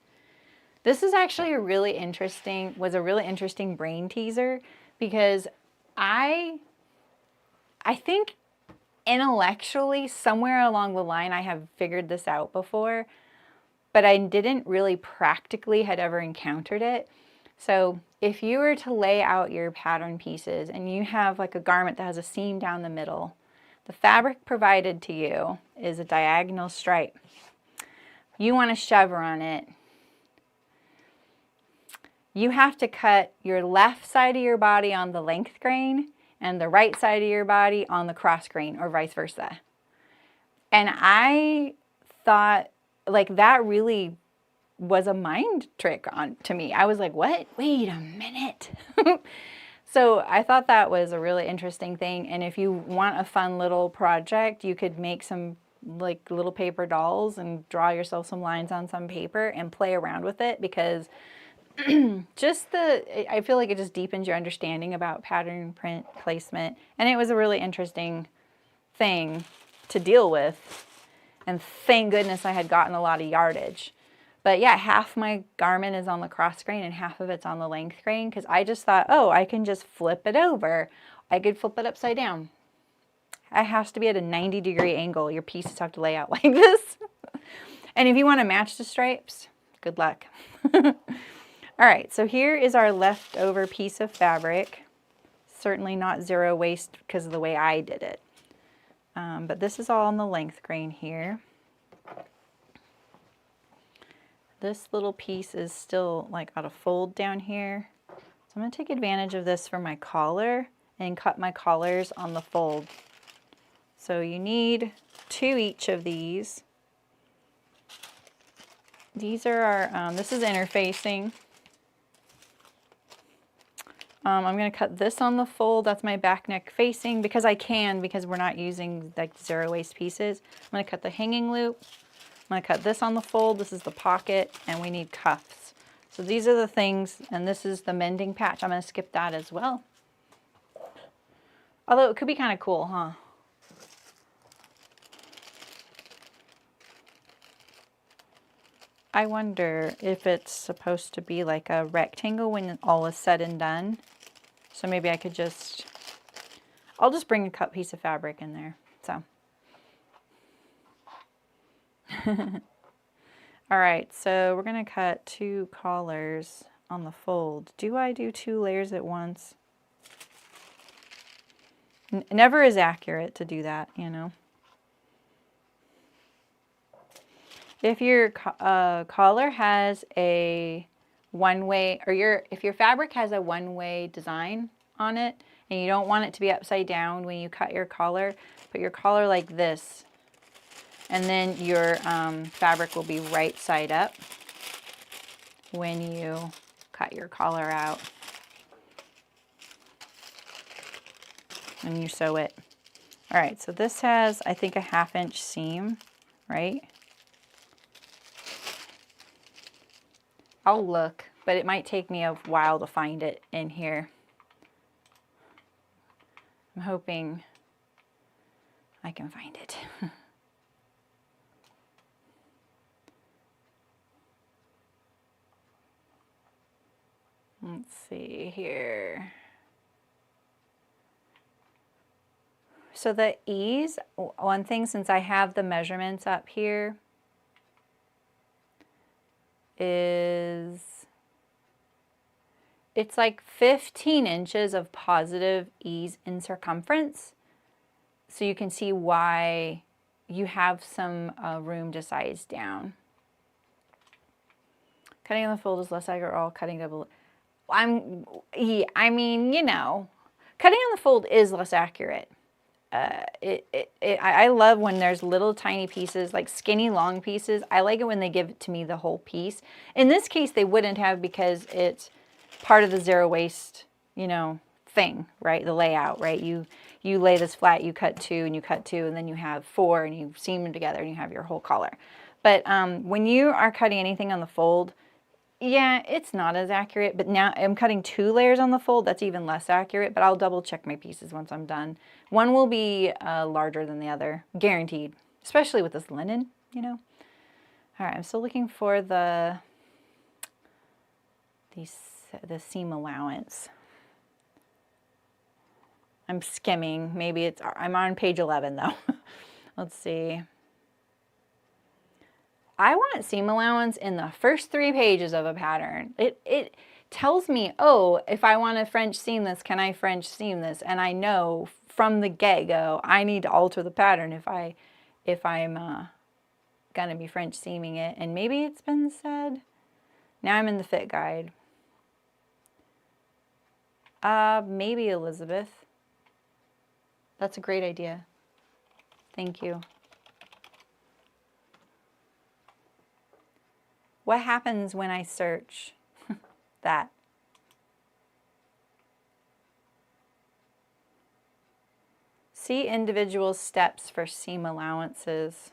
Speaker 1: This is actually a really interesting brain teaser because I think intellectually somewhere along the line I have figured this out before, but I didn't really practically had ever encountered it. So if you were to lay out your pattern pieces and you have like a garment that has a seam down the middle, the fabric provided to you is a diagonal stripe. You want to chevron it. You have to cut your left side of your body on the length grain and the right side of your body on the cross grain, or vice versa. And I thought, like, that really was a mind trick to me. I was like, what? Wait a minute. So I thought that was a really interesting thing. And if you want a fun little project, you could make some like little paper dolls and draw yourself some lines on some paper and play around with it, because I feel like it just deepens your understanding about pattern print placement. And it was a really interesting thing to deal with. And thank goodness I had gotten a lot of yardage. But yeah, half my garment is on the cross grain and half of it's on the length grain, because I just thought, oh, I can just flip it over. I could flip it upside down. It has to be at a 90-degree angle. Your pieces have to lay out like this. And if you want to match the stripes, good luck. All right, so here is our leftover piece of fabric. Certainly not zero waste because of the way I did it. But this is all on the length grain here. This little piece is still like got a fold down here. So I'm going to take advantage of this for my collar and cut my collars on the fold. So you need 2 each of these. These are our, this is interfacing. I'm going to cut this on the fold. That's my back neck facing because we're not using like zero waste pieces. I'm going to cut the hanging loop. I'm going to cut this on the fold. This is the pocket, and we need cuffs. So these are the things, and this is the mending patch. I'm going to skip that as well. Although it could be kind of cool, huh? I wonder if it's supposed to be like a rectangle when all is said and done. So maybe I could I'll just bring a cut piece of fabric in there. So. All right, so we're going to cut 2 collars on the fold. Do I do 2 layers at once? Never is accurate to do that, you know. If your collar has a one-way, or if your fabric has a one-way design on it, and you don't want it to be upside down when you cut your collar, put your collar like this, and then your fabric will be right side up when you cut your collar out. And you sew it. All right, so this has, I think, a 1/2 inch seam, right? I'll look, but it might take me a while to find it in here. I'm hoping I can find it. Let's see here. So the ease, one thing, since I have the measurements up here, is it's like 15 inches of positive ease in circumference. So you can see why you have some room to size down. Cutting on the fold is less accurate, all cutting double. I mean, you know, cutting on the fold is less accurate. I love when there's little tiny pieces, like skinny long pieces. I like it when they give it to me the whole piece. In this case, they wouldn't have, because it's part of the zero waste, you know, thing, right? The layout, right? You lay this flat, you cut two, and you cut two, and then you have four, and you seam them together, and you have your whole collar. But when you are cutting anything on the fold, yeah, it's not as accurate, but now I'm cutting 2 layers on the fold. That's even less accurate, but I'll double check my pieces once I'm done. One will be larger than the other, guaranteed, especially with this linen, you know. All right, I'm still looking for the seam allowance. I'm skimming. Maybe I'm on page 11 though. Let's see. I want seam allowance in the first 3 pages of a pattern. It tells me, oh, if I want to French seam this, can I French seam this? And I know from the get-go I need to alter the pattern if I'm gonna be French seaming it. And maybe it's been said. Now I'm in the fit guide. Maybe Elizabeth. That's a great idea. Thank you. What happens when I search that? See individual steps for seam allowances.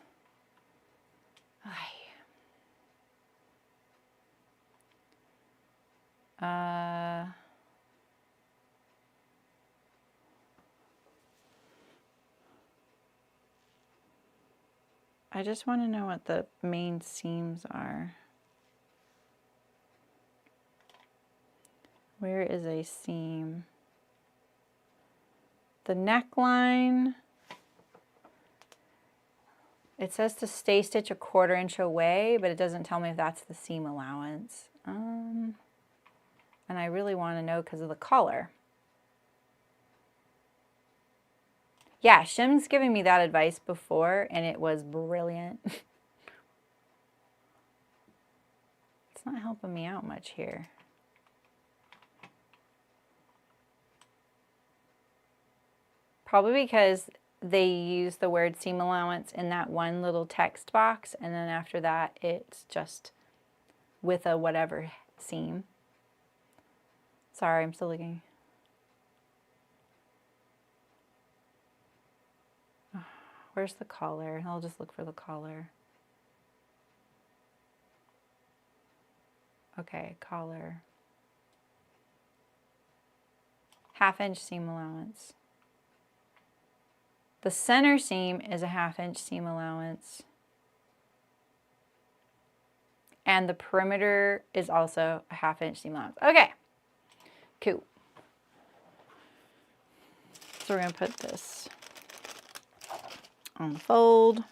Speaker 1: I just want to know what the main seams are. Where is a seam? The neckline, it says to stay stitch a 1/4 inch away, but it doesn't tell me if that's the seam allowance. And I really want to know because of the collar. Yeah, Shim's given me that advice before, and it was brilliant. It's not helping me out much here. Probably because they use the word seam allowance in that one little text box, and then after that it's just with a whatever seam. Sorry, I'm still looking. Where's the collar? I'll just look for the collar. Okay, collar. 1/2 inch seam allowance. The center seam is a 1/2 inch seam allowance. And the perimeter is also a 1/2 inch seam allowance. Okay, cool. So we're gonna put this on the fold.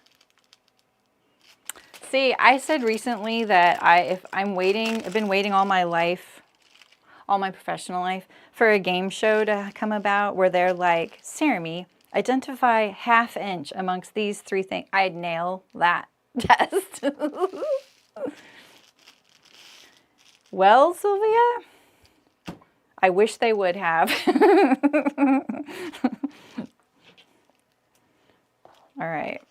Speaker 1: See, I said recently that if I'm waiting, I've been waiting all my life, all my professional life, for a game show to come about where they're like, Saremy, identify 1/2 inch amongst these 3 things. I'd nail that test. Well, Sylvia, I wish they would have. All right.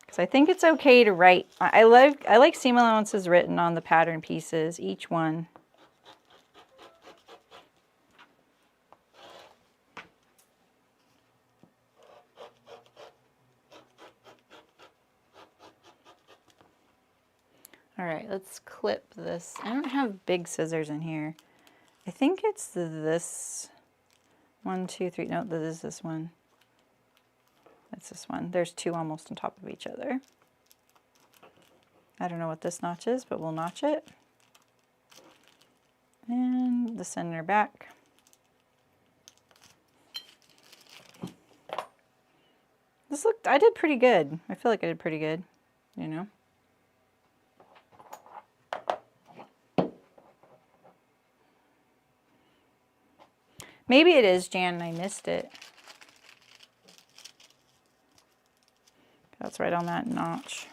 Speaker 1: Because I think it's okay to write. I like seam allowances written on the pattern pieces, each one. All right, let's clip this. I don't have big scissors in here. I think it's this 1, 2, 3. No, this is this one. That's this one. There's two almost on top of each other. I don't know what this notch is, but we'll notch it. And the center back. This looked, I did pretty good. I feel like I did pretty good, you know. Maybe it is, Jan, and I missed it. That's right on that notch.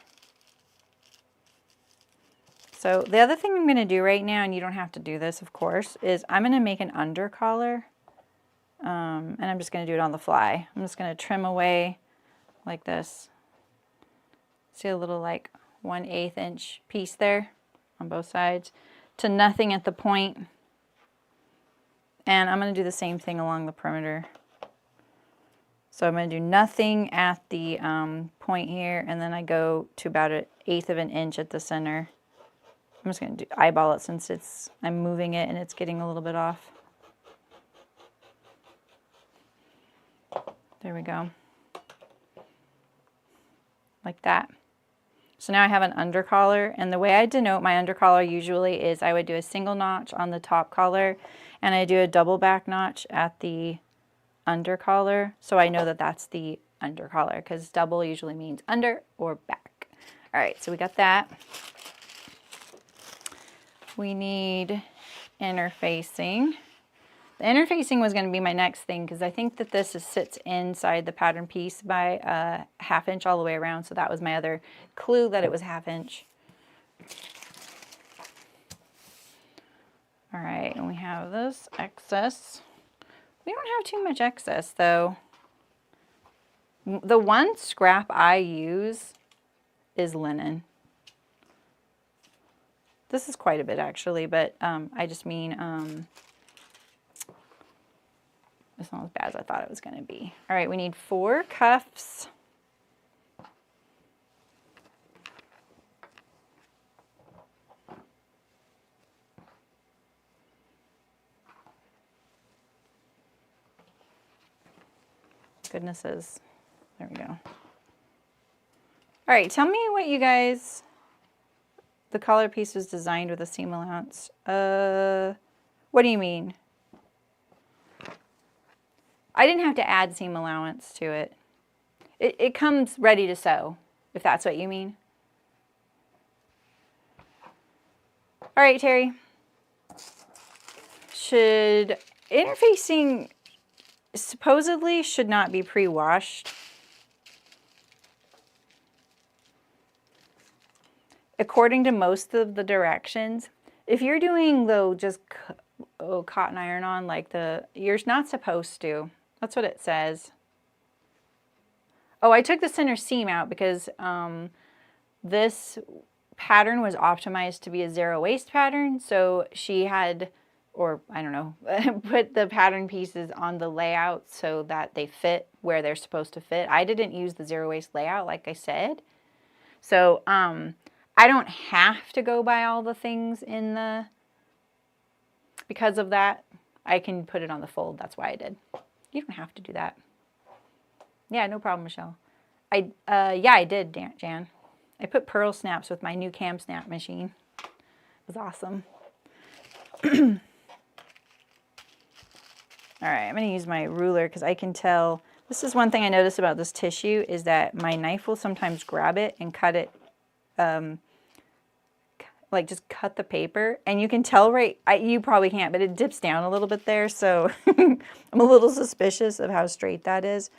Speaker 1: So the other thing I'm going to do right now, and you don't have to do this, of course, is I'm going to make an under collar. And I'm just going to do it on the fly. I'm just going to trim away like this. See a little like 1/8 inch piece there on both sides to nothing at the point. And I'm going to do the same thing along the perimeter. So I'm going to do nothing at the point here, and then I go to about 1/8 of an inch at the center. I'm just going to eyeball it since I'm moving it and it's getting a little bit off. There we go. Like that. So now I have an under collar, and the way I denote my under collar usually is I would do a single notch on the top collar, and I do a double back notch at the under collar, so I know that that's the under collar, because double usually means under or back. All right, so we got that. We need interfacing. The interfacing was going to be my next thing, because I think that this sits inside the pattern piece by a 1/2 inch all the way around, so that was my other clue that it was 1/2 inch. All right, and we have this excess. We don't have too much excess though. The one scrap I use is linen. This is quite a bit actually, but I just mean it's not as bad as I thought it was going to be. All right, we need 4 cuffs. Goodnesses. There we go. All right, tell me what you guys, the collar piece was designed with a seam allowance. What do you mean? I didn't have to add seam allowance to it. It comes ready to sew, if that's what you mean. All right, Terry. Interfacing supposedly should not be pre-washed. According to most of the directions. If you're doing though just cotton iron on, like you're not supposed to. That's what it says. Oh, I took the center seam out because this pattern was optimized to be a zero waste pattern. So she had, or I don't know, put the pattern pieces on the layout so that they fit where they're supposed to fit. I didn't use the zero waste layout, like I said. So I don't have to go by all the things in the, because of that, I can put it on the fold. That's why I did. You don't have to do that. Yeah, no problem, Michelle. Yeah, I did, Jan. I put pearl snaps with my new cam snap machine. It was awesome. All right, I'm going to use my ruler because I can tell. This is one thing I noticed about this tissue is that my knife will sometimes grab it and cut it, like just cut the paper. And you can tell, right, you probably can't, but it dips down a little bit there. So I'm a little suspicious of how straight that is.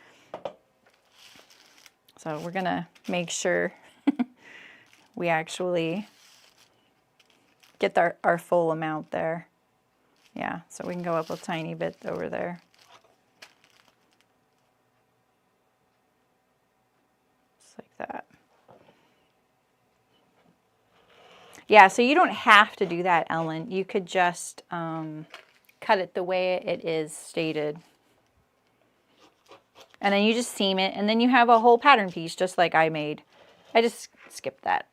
Speaker 1: So we're going to make sure we actually get our full amount there. Yeah, so we can go up a tiny bit over there. Just like that. Yeah, so you don't have to do that, Ellen. You could just cut it the way it is stated. And then you just seam it, and then you have a whole pattern piece just like I made. I just skipped that.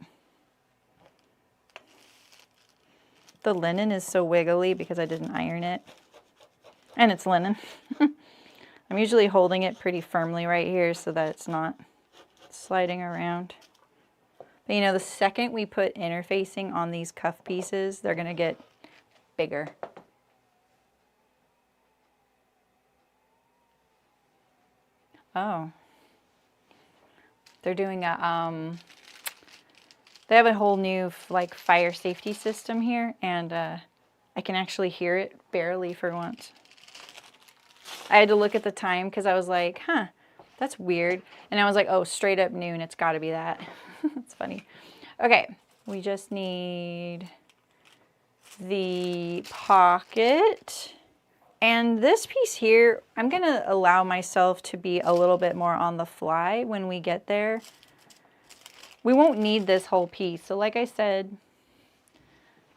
Speaker 1: The linen is so wiggly because I didn't iron it. And it's linen. I'm usually holding it pretty firmly right here so that it's not sliding around. But you know, the second we put interfacing on these cuff pieces, they're going to get bigger. Oh. They're doing a, they have a whole new like fire safety system here, and I can actually hear it barely for once. I had to look at the time because I was like, huh, that's weird. And I was like, oh, straight up noon, it's got to be that. It's funny. Okay, we just need the pocket. And this piece here, I'm going to allow myself to be a little bit more on the fly when we get there. We won't need this whole piece. So like I said,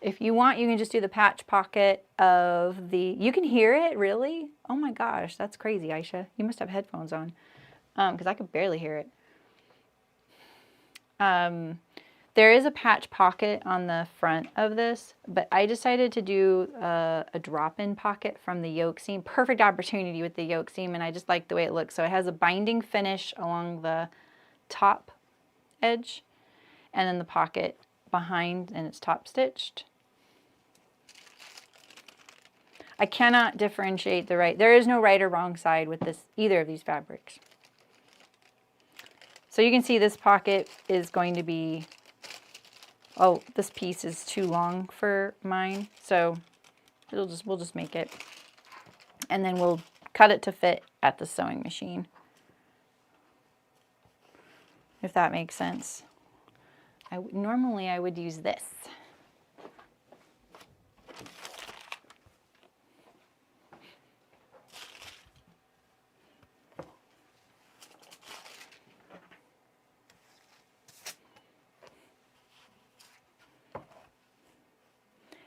Speaker 1: if you want, you can just do the patch pocket of the, you can hear it, really? Oh my gosh, that's crazy, Aisha. You must have headphones on, because I could barely hear it. There is a patch pocket on the front of this, but I decided to do a drop-in pocket from the yoke seam. Perfect opportunity with the yoke seam, and I just like the way it looks. So it has a binding finish along the top edge, and then the pocket behind, and it's top stitched. I cannot differentiate there is no right or wrong side with this, either of these fabrics. So you can see this pocket is going to be, oh, this piece is too long for mine, so we'll just make it. And then we'll cut it to fit at the sewing machine, if that makes sense. Normally I would use this.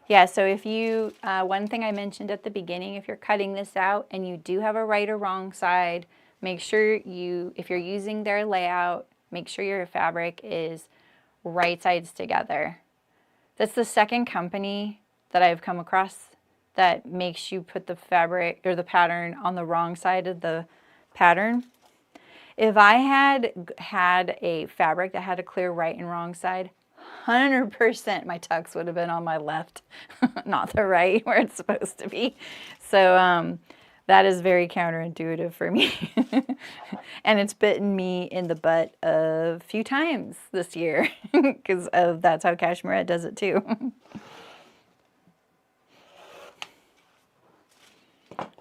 Speaker 1: Yeah, so if you, one thing I mentioned at the beginning, if you're cutting this out and you do have a right or wrong side, make sure you, if you're using their layout, make sure your fabric is right sides together. That's the second company that I've come across that makes you put the fabric or the pattern on the wrong side of the pattern. If I had a fabric that had a clear right and wrong side, 100% my tucks would have been on my left, not the right where it's supposed to be. So that is very counterintuitive for me. And it's bitten me in the butt a few times this year because that's how Cashmere does it too.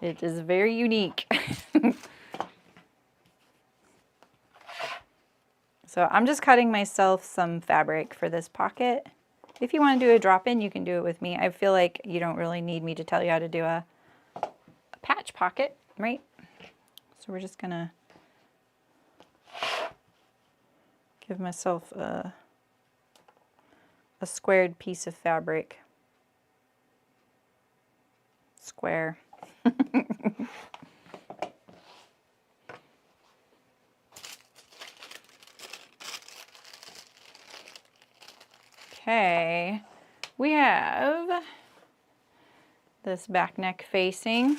Speaker 1: It is very unique. So I'm just cutting myself some fabric for this pocket. If you want to do a drop-in, you can do it with me. I feel like you don't really need me to tell you how to do a patch pocket, right? So we're just gonna give myself a squared piece of fabric. Square. Okay, we have this back neck facing,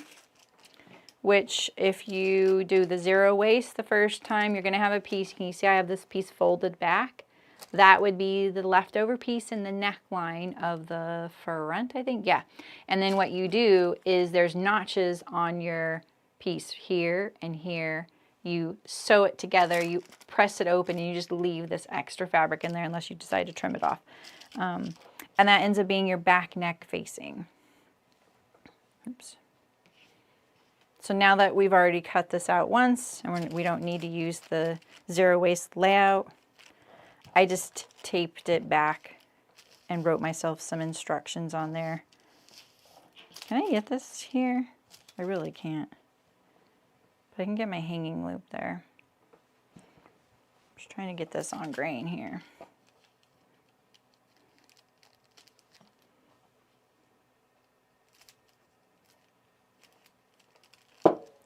Speaker 1: which if you do the zero waist the first time, you're going to have a piece. Can you see I have this piece folded back? That would be the leftover piece in the neckline of the front, I think. Yeah. And then what you do is there's notches on your piece here and here. You sew it together, you press it open, and you just leave this extra fabric in there unless you decide to trim it off. And that ends up being your back neck facing. Oops. So now that we've already cut this out once, and we don't need to use the zero waist layout, I just taped it back and wrote myself some instructions on there. Can I get this here? I really can't. But I can get my hanging loop there. Just trying to get this on grain here.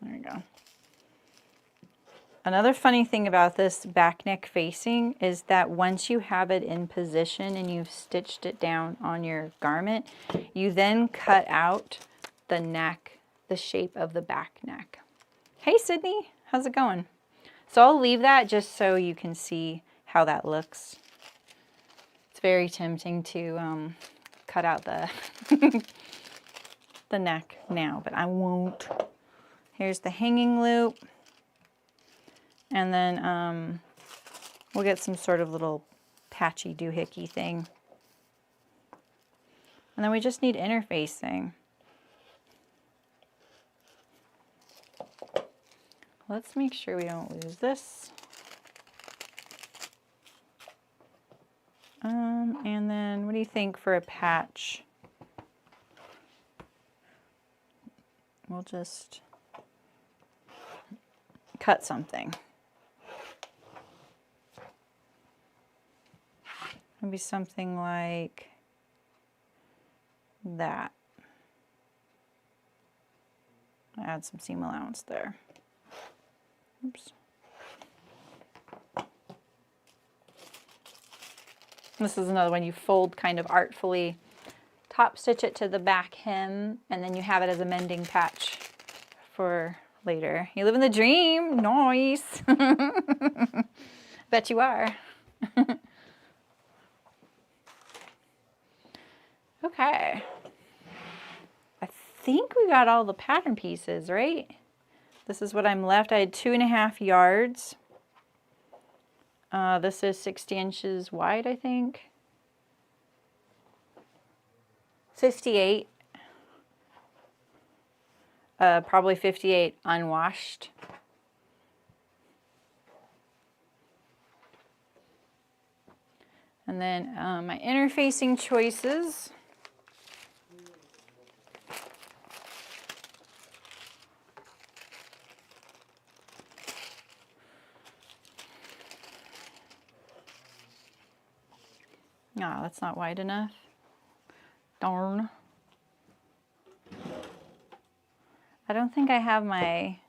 Speaker 1: There we go. Another funny thing about this back neck facing is that once you have it in position and you've stitched it down on your garment, you then cut out the neck, the shape of the back neck. Hey Sydney, how's it going? So I'll leave that just so you can see how that looks. It's very tempting to cut out the the neck now, but I won't. Here's the hanging loop. And then we'll get some sort of little patchy doohickey thing. And then we just need interfacing. Let's make sure we don't lose this. And then what do you think for a patch? We'll just cut something. Maybe something like that. Add some seam allowance there. Oops. This is another one you fold kind of artfully, top stitch it to the back hem, and then you have it as a mending patch for later. You live in the dream. Nice. Bet you are. Okay. I think we got all the pattern pieces, right? This is what I'm left. I had 2.5 yards. This is 60 inches wide, I think. 58. Probably 58 unwashed. And then my interfacing choices. No, that's not wide enough. Darn. I don't think I have my,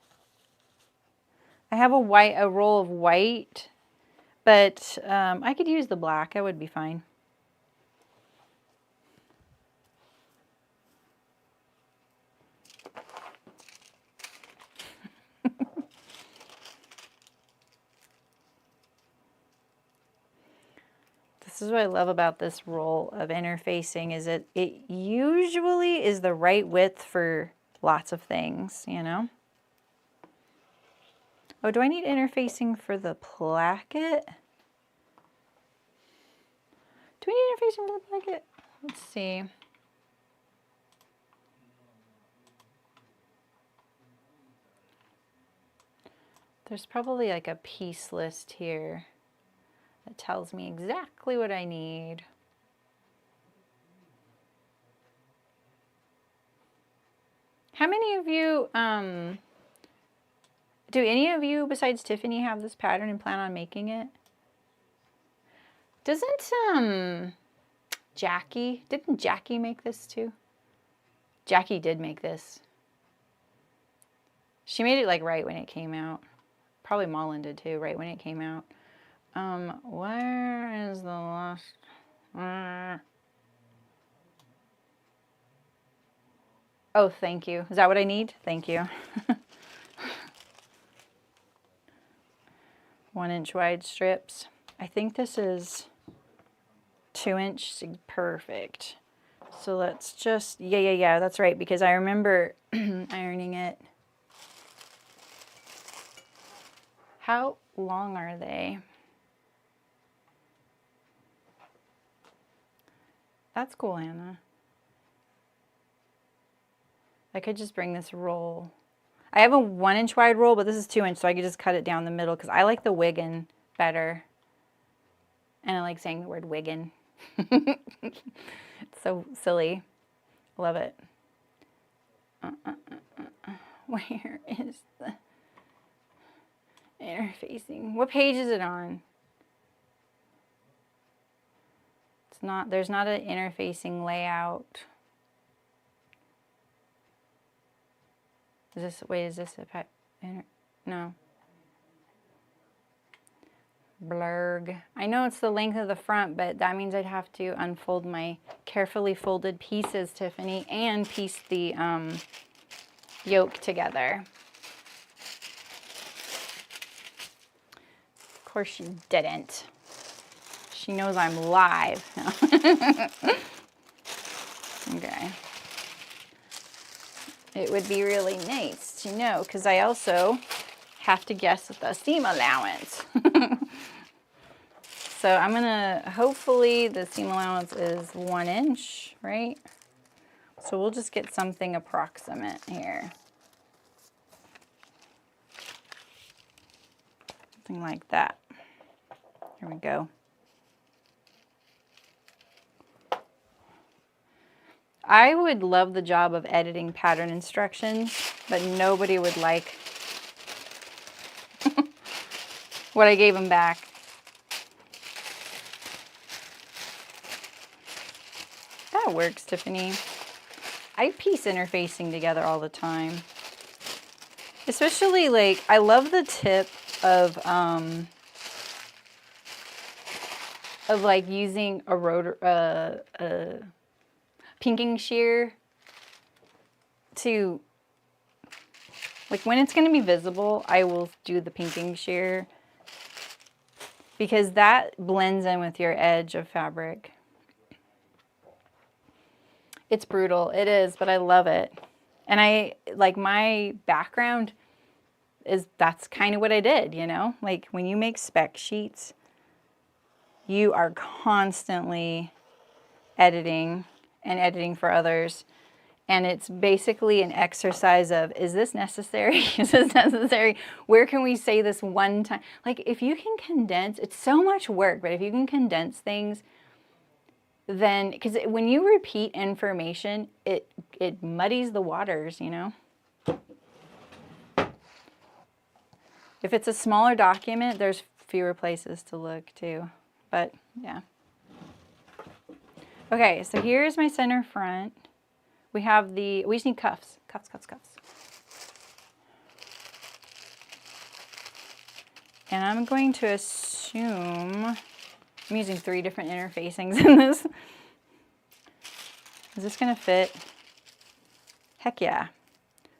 Speaker 1: I have a roll of white, but I could use the black. That would be fine. This is what I love about this roll of interfacing is it usually is the right width for lots of things, you know? Oh, do I need interfacing for the placket? Do we need interfacing for the placket? Let's see. There's probably like a piece list here that tells me exactly what I need. How many of you, do any of you besides Tiffany have this pattern and plan on making it? Didn't Jackie make this too? Jackie did make this. She made it like right when it came out. Probably Mullen did too, right when it came out. Where is the last? Oh, thank you. Is that what I need? Thank you. 1 inch wide strips. I think this is 2 inch. Perfect. So let's just, yeah, that's right, because I remember ironing it. How long are they? That's cool, Hannah. I could just bring this roll. I have a 1 inch wide roll, but this is 2 inch, so I could just cut it down the middle because I like the wiggin better. And I like saying the word wiggin. It's so silly. Love it. Where is the interfacing? What page is it on? It's not, there's not an interfacing layout. Is this, wait, is this a no. Blurg. I know it's the length of the front, but that means I'd have to unfold my carefully folded pieces, Tiffany, and piece the yoke together. Of course she didn't. She knows I'm live. Okay. It would be really nice to know, because I also have to guess the seam allowance. So I'm gonna, hopefully the seam allowance is 1 inch, right? So we'll just get something approximate here. Something like that. Here we go. I would love the job of editing pattern instructions, but nobody would like what I gave them back. That works, Tiffany. I piece interfacing together all the time. Especially, like, I love the tip of like using a rotor, pinking shear to, like, when it's going to be visible, I will do the pinking shear because that blends in with your edge of fabric. It's brutal, it is, but I love it. And I, like, my background is, that's kind of what I did, you know? Like, when you make spec sheets, you are constantly editing and editing for others. And it's basically an exercise of, is this necessary? Is this necessary? Where can we say this one time? Like, if you can condense, it's so much work, but if you can condense things, then, because when you repeat information, it muddies the waters, you know? If it's a smaller document, there's fewer places to look too, but yeah. Okay, so here's my center front. We have we just need cuffs, cuffs. And I'm going to assume, I'm using 3 different interfacings in this. Is this gonna fit? Heck yeah.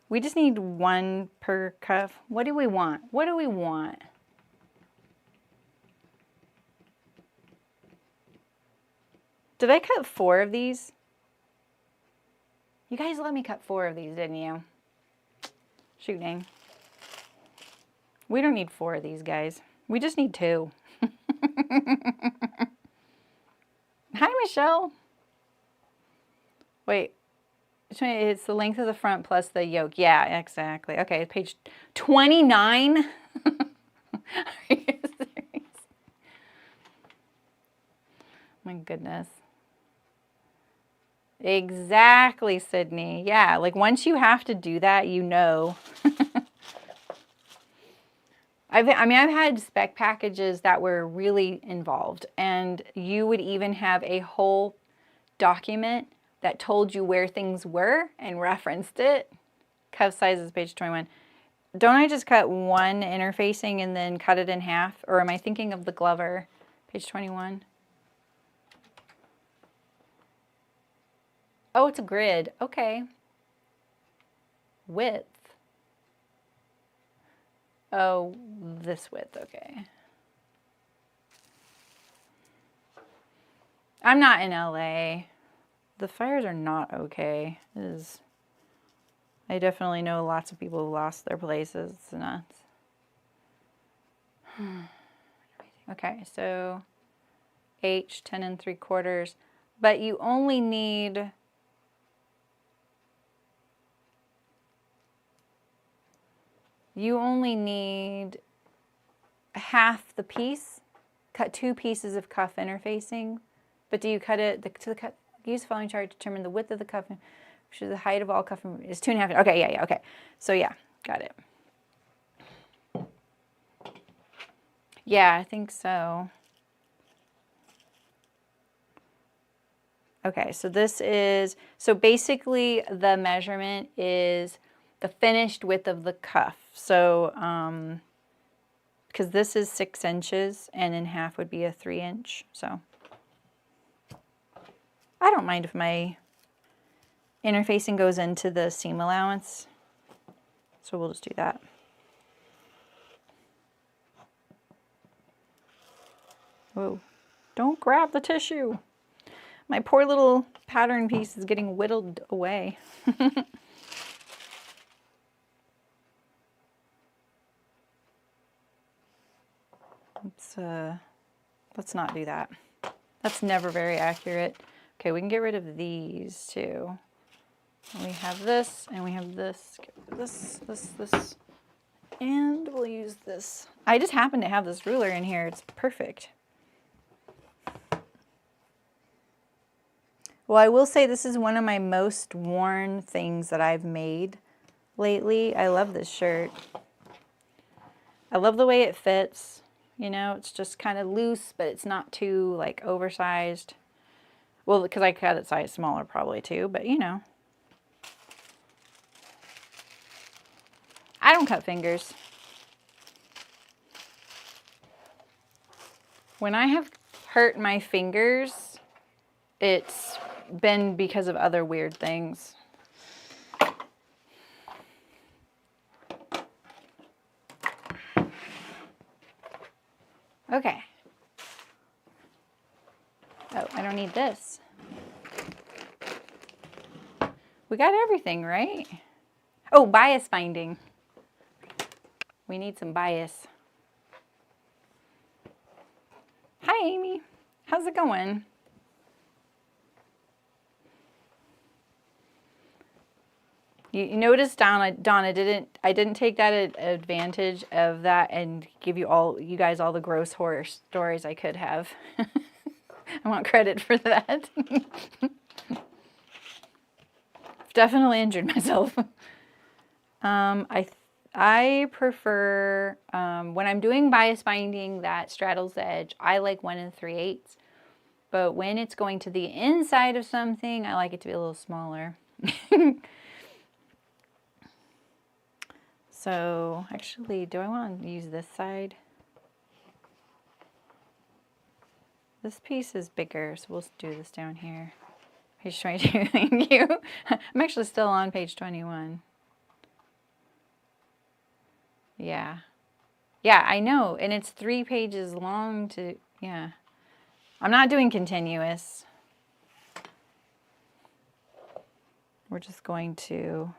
Speaker 1: We just need 1 per cuff. What do we want? What do we want? Did I cut 4 of these? You guys let me cut 4 of these, didn't you? Shooting. We don't need 4 of these, guys. We just need 2. Hi, Michelle. Wait. It's the length of the front plus the yoke. Yeah, exactly. Okay, page 29. Are you serious? My goodness. Exactly, Sydney. Yeah, like once you have to do that, you know. I've had spec packages that were really involved, and you would even have a whole document that told you where things were and referenced it. Cuff sizes, page 21. Don't I just cut 1 interfacing and then cut it in half? Or am I thinking of the Glover? Page 21. Oh, it's a grid. Okay. Width. Oh, this width. Okay. I'm not in LA. The fires are not okay. I definitely know lots of people who lost their places. It's nuts. Okay, so H, 10 3/4. But you only need half the piece. Cut 2 pieces of cuff interfacing. But do you cut it to the cut? Use the following chart to determine the width of the cuff, which is the height of all cuff. Is 2.5. Okay, yeah, okay. So yeah, got it. Yeah, I think so. Okay, so this is, so basically the measurement is the finished width of the cuff. So because this is 6 inches and in half would be a 3-inch. So I don't mind if my interfacing goes into the seam allowance. So we'll just do that. Whoa, don't grab the tissue. My poor little pattern piece is getting whittled away. Let's not do that. That's never very accurate. Okay, we can get rid of these too. We have this, and we have this. Get rid of this, and we'll use this. I just happen to have this ruler in here. It's perfect. Well, I will say this is one of my most worn things that I've made lately. I love this shirt. I love the way it fits. You know, it's just kind of loose, but it's not too, like, oversized. Well, because I cut it size smaller probably too, but you know. I don't cut fingers. When I have hurt my fingers, it's been because of other weird things. Okay. Oh, I don't need this. We got everything, right? Oh, bias binding. We need some bias. Hi, Amy. How's it going? You notice, Donna, I didn't take that advantage of that and give you guys all the gross horror stories I could have. I want credit for that. Definitely injured myself. I prefer, when I'm doing bias binding that straddles the edge, I like 1 3/8. But when it's going to the inside of something, I like it to be a little smaller. So, actually, do I want to use this side? This piece is bigger, so we'll do this down here. Page 22, thank you. I'm actually still on page 21. Yeah. Yeah, I know, and it's 3 pages long to, yeah. I'm not doing continuous. We're just going to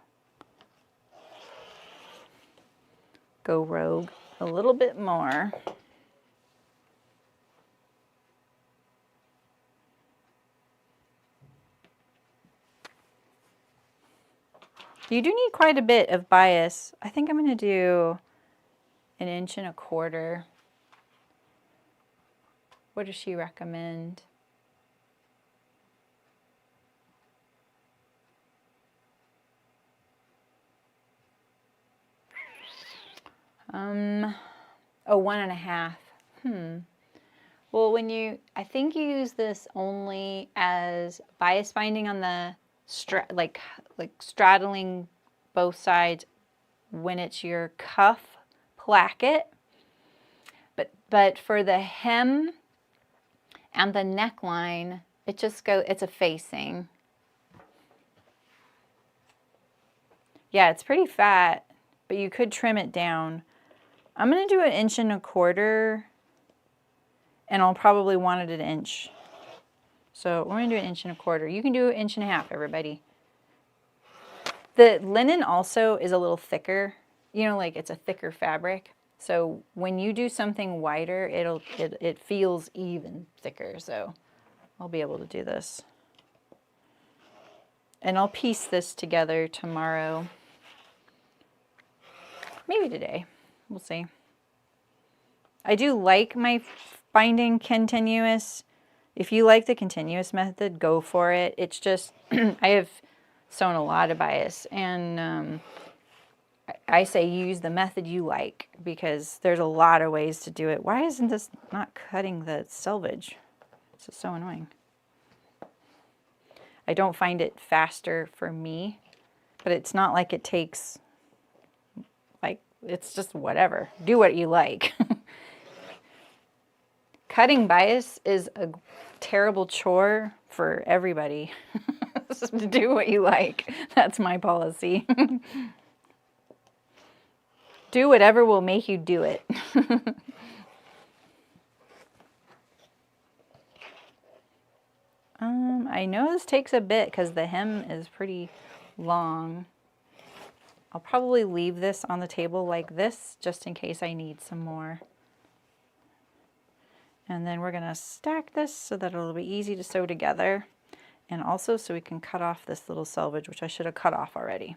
Speaker 1: go rogue a little bit more. You do need quite a bit of bias. I think I'm going to do 1.25 inches. What does she recommend? Oh, 1.5. Well, I think you use this only as bias binding on the like straddling both sides when it's your cuff placket. But for the hem and the neckline, it's a facing. Yeah, it's pretty fat, but you could trim it down. I'm going to do 1.25 inches, and I'll probably want it 1 inch. So we're going to do 1.25 inches. You can do 1.5 inches, everybody. The linen also is a little thicker. You know, like it's a thicker fabric. So when you do something wider, it feels even thicker. So I'll be able to do this. And I'll piece this together tomorrow. Maybe today. We'll see. I do like my binding continuous. If you like the continuous method, go for it. It's just, I have sewn a lot of bias, and I say use the method you like, because there's a lot of ways to do it. Why isn't this not cutting the selvage? This is so annoying. I don't find it faster for me, but it's not like it takes, like, it's just whatever. Do what you like. Cutting bias is a terrible chore for everybody. Just do what you like. That's my policy. Do whatever will make you do it. I know this takes a bit because the hem is pretty long. I'll probably leave this on the table like this just in case I need some more. And then we're going to stack this so that it'll be easy to sew together. And also so we can cut off this little selvage, which I should have cut off already.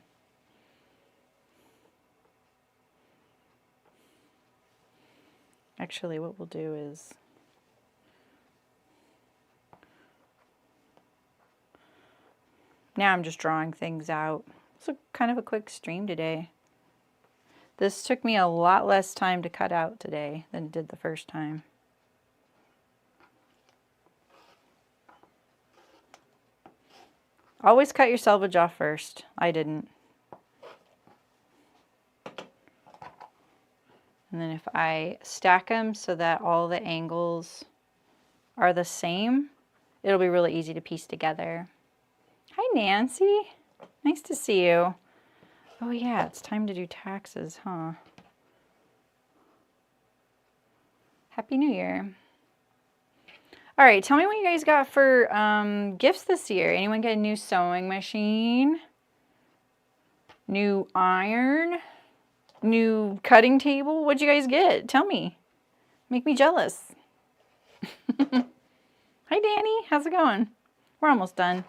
Speaker 1: Actually, what we'll do is now I'm just drawing things out. It's kind of a quick stream today. This took me a lot less time to cut out today than it did the first time. Always cut your selvage off first. I didn't. And then if I stack them so that all the angles are the same, it'll be really easy to piece together. Hi, Nancy. Nice to see you. Oh yeah, it's time to do taxes, huh? Happy New Year. All right, tell me what you guys got for gifts this year. Anyone get a new sewing machine? New iron? New cutting table? What'd you guys get? Tell me. Make me jealous. Hi, Danny. How's it going? We're almost done.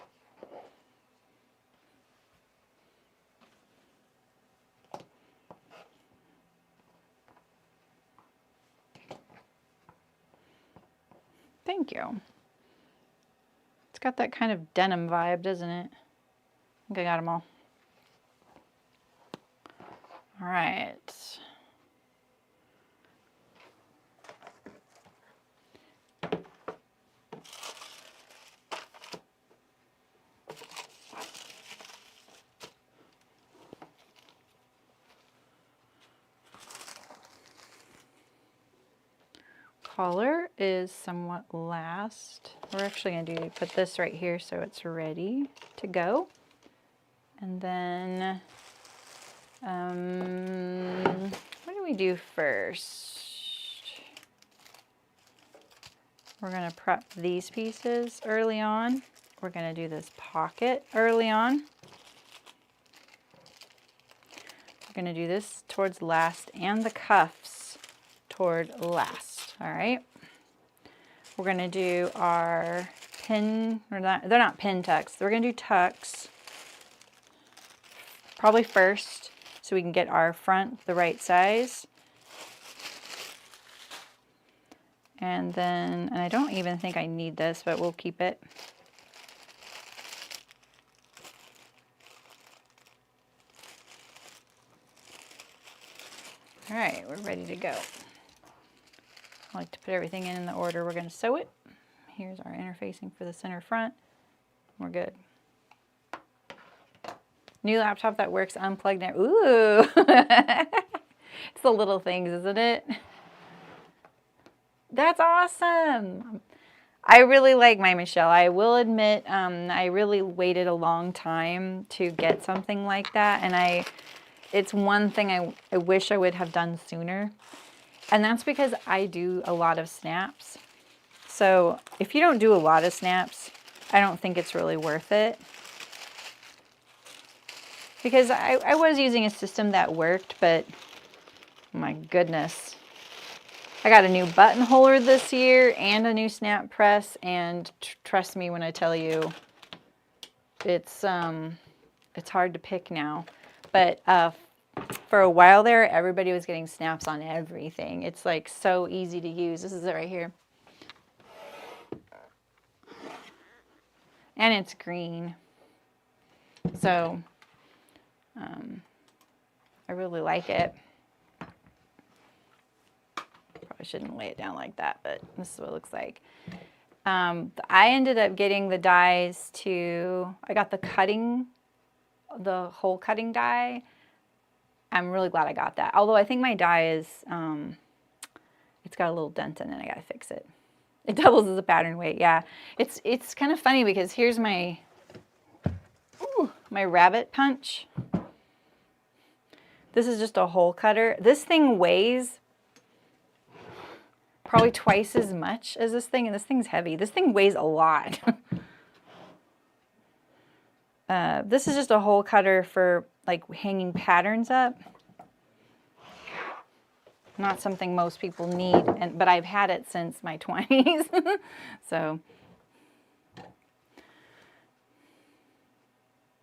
Speaker 1: Thank you. It's got that kind of denim vibe, doesn't it? I think I got them all. All right. Collar is somewhat last. We're actually going to put this right here so it's ready to go. And then what do we do first? We're going to prep these pieces early on. We're going to do this pocket early on. We're going to do this towards last and the cuffs toward last. All right. We're going to do our pin, or not, they're not pin tucks. We're going to do tucks probably first so we can get our front the right size. And then, and I don't even think I need this, but we'll keep it. All right, we're ready to go. I like to put everything in the order we're going to sew it. Here's our interfacing for the center front. We're good. New laptop that works unplugged now. Ooh! It's the little things, isn't it? That's awesome! I really like my Michelle. I will admit, I really waited a long time to get something like that, and it's one thing I wish I would have done sooner. And that's because I do a lot of snaps. So if you don't do a lot of snaps, I don't think it's really worth it. Because I was using a system that worked, but my goodness. I got a new buttonholer this year and a new snap press, and trust me when I tell you, it's hard to pick now. But for a while there, everybody was getting snaps on everything. It's like so easy to use. This is it right here. And it's green. So I really like it. Probably shouldn't lay it down like that, but this is what it looks like. I ended up getting the dies I got the hole cutting die. I'm really glad I got that. Although I think my die is, it's got a little dent in it. I gotta fix it. It doubles as a pattern weight, yeah. It's kind of funny because here's my my rabbit punch. This is just a hole cutter. This thing weighs probably twice as much as this thing, and this thing's heavy. This thing weighs a lot. This is just a hole cutter for like hanging patterns up. Not something most people need, but I've had it since my 20s. So,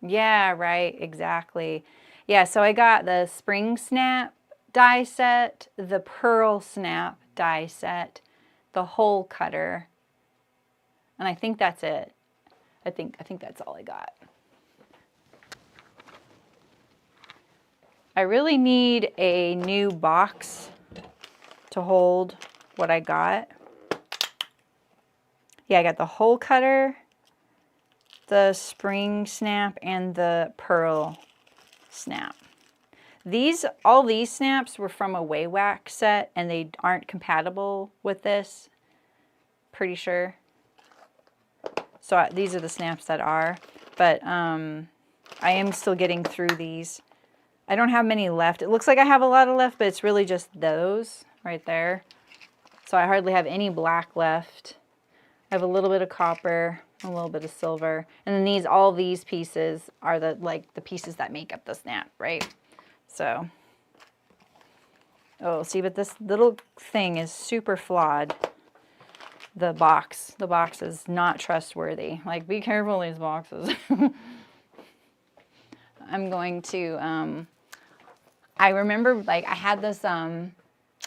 Speaker 1: yeah, right, exactly. Yeah, so I got the spring snap die set, the pearl snap die set, the hole cutter, and I think that's it. I think that's all I got. I really need a new box to hold what I got. Yeah, I got the hole cutter, the spring snap, and the pearl snap. All these snaps were from a Way-Wax set, and they aren't compatible with this, pretty sure. So these are the snaps that are, but I am still getting through these. I don't have many left. It looks like I have a lot of left, but it's really just those right there. So I hardly have any black left. I have a little bit of copper, a little bit of silver, and then all these pieces are the pieces that make up the snap, right? So, oh, see, but this little thing is super flawed. The box is not trustworthy. Like, be careful these boxes. I'm going to, I remember, like, I had this, I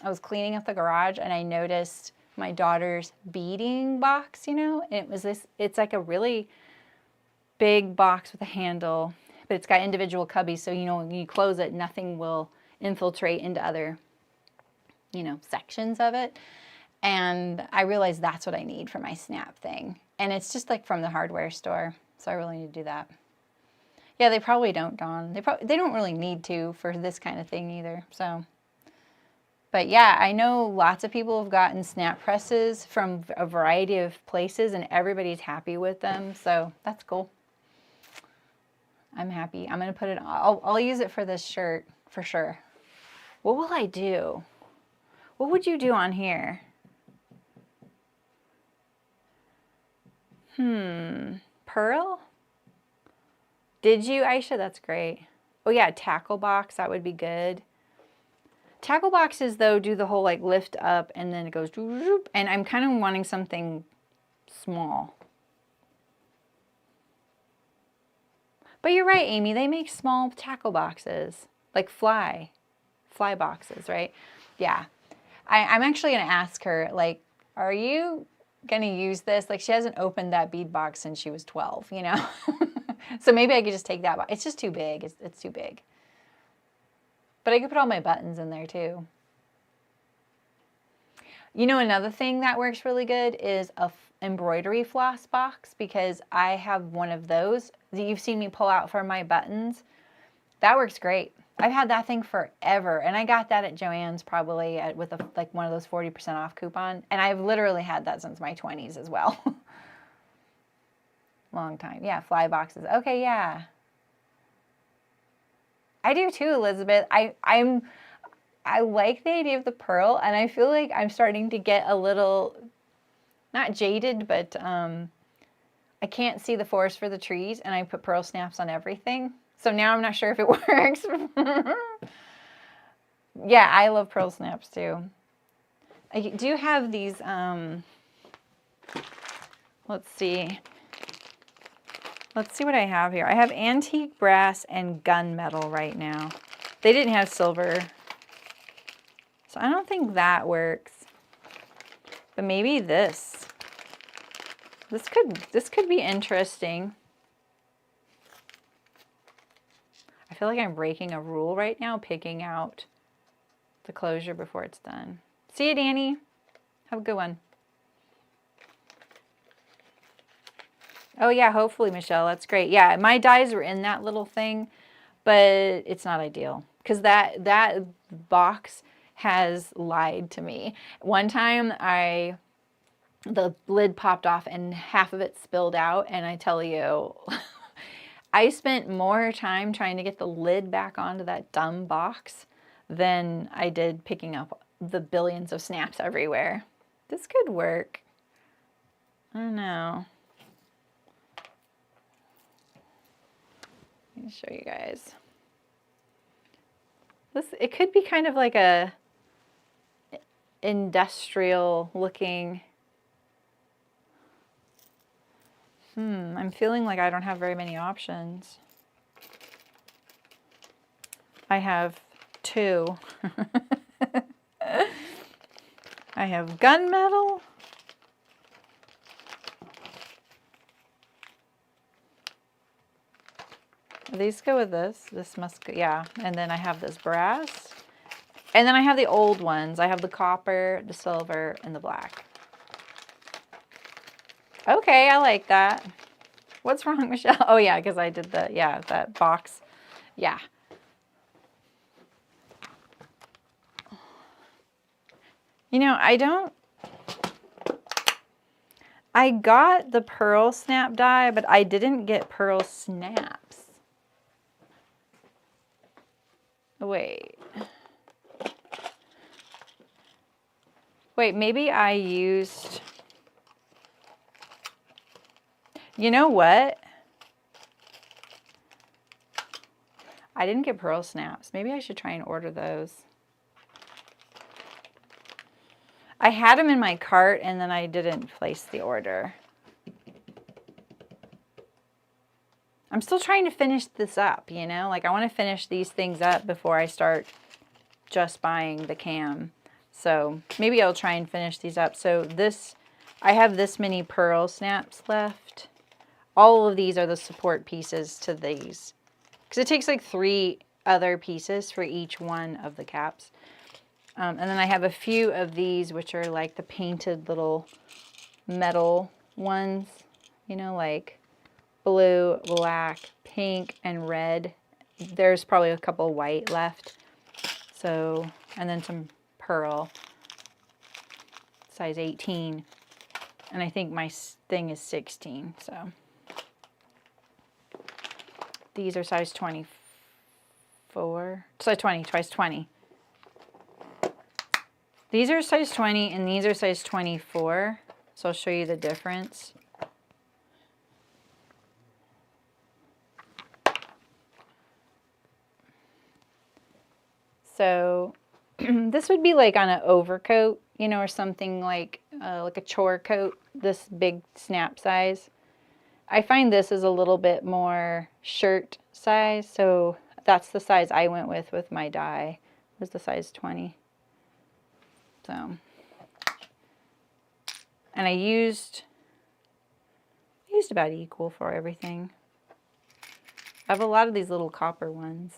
Speaker 1: was cleaning up the garage, and I noticed my daughter's beading box, you know, and it was it's like a really big box with a handle, but it's got individual cubbies, so, you know, when you close it, nothing will infiltrate into other, you know, sections of it. And I realized that's what I need for my snap thing. And it's just like from the hardware store, so I really need to do that. Yeah, they probably don't, Dawn. They don't really need to for this kind of thing either, so. But yeah, I know lots of people have gotten snap presses from a variety of places, and everybody's happy with them, so that's cool. I'm happy. I'm going to put it on. I'll use it for this shirt for sure. What will I do? What would you do on here? Pearl? Did you, Aisha? That's great. Oh yeah, tackle box. That would be good. Tackle boxes, though, do the whole, like, lift up, and then it goes, and I'm kind of wanting something small. But you're right, Amy. They make small tackle boxes, like fly boxes, right? Yeah. I'm actually going to ask her, like, are you going to use this? Like, she hasn't opened that bead box since she was 12, you know? So maybe I could just take that box. It's just too big. It's too big. But I could put all my buttons in there, too. You know, another thing that works really good is a embroidery floss box, because I have one of those that you've seen me pull out for my buttons. That works great. I've had that thing forever, and I got that at Joann's probably with like one of those 40% off coupon, and I've literally had that since my 20s as well. Long time. Yeah, fly boxes. Okay, yeah. I do too, Elizabeth. I like the idea of the pearl, and I feel like I'm starting to get a little, not jaded, but I can't see the forest for the trees, and I put pearl snaps on everything. So now I'm not sure if it works. Yeah, I love pearl snaps too. I do have these, let's see. Let's see what I have here. I have antique brass and gunmetal right now. They didn't have silver, so I don't think that works. But maybe this. This could be interesting. I feel like I'm breaking a rule right now, picking out the closure before it's done. See you, Danny. Have a good one. Oh yeah, hopefully, Michelle. That's great. Yeah, my dies were in that little thing, but it's not ideal because that box has lied to me. One time I the lid popped off and half of it spilled out. And I tell you, I spent more time trying to get the lid back onto that dumb box than I did picking up the billions of snaps everywhere. This could work. I don't know. Let me show you guys. It could be kind of like a industrial looking. I'm feeling like I don't have very many options. I have 2. I have gunmetal. These go with this. This must go, yeah. And then I have this brass. And then I have the old ones. I have the copper, the silver, and the black. Okay, I like that. What's wrong, Michelle? Oh, yeah, because I did that box. Yeah. You know, I got the pearl snap die, but I didn't get pearl snaps. Wait, maybe I used, you know what? I didn't get pearl snaps. Maybe I should try and order those. I had them in my cart and then I didn't place the order. I'm still trying to finish this up, you know? Like I want to finish these things up before I start just buying the cam. So maybe I'll try and finish these up. So I have this many pearl snaps left. All of these are the support pieces to these. Because it takes like 3 other pieces for each one of the caps. And then I have a few of these, which are like the painted little metal ones, you know, like blue, black, pink, and red. There's probably a couple white left. So, and then some pearl, size 18. And I think my thing is 16, so. These are size 24, size 20, twice 20. These are size 20 and these are size 24. So I'll show you the difference. So this would be like on an overcoat, you know, or something like a chore coat, this big snap size. I find this is a little bit more shirt size, so that's the size I went with my die, was the size 20. So, and I used about equal for everything. I have a lot of these little copper ones.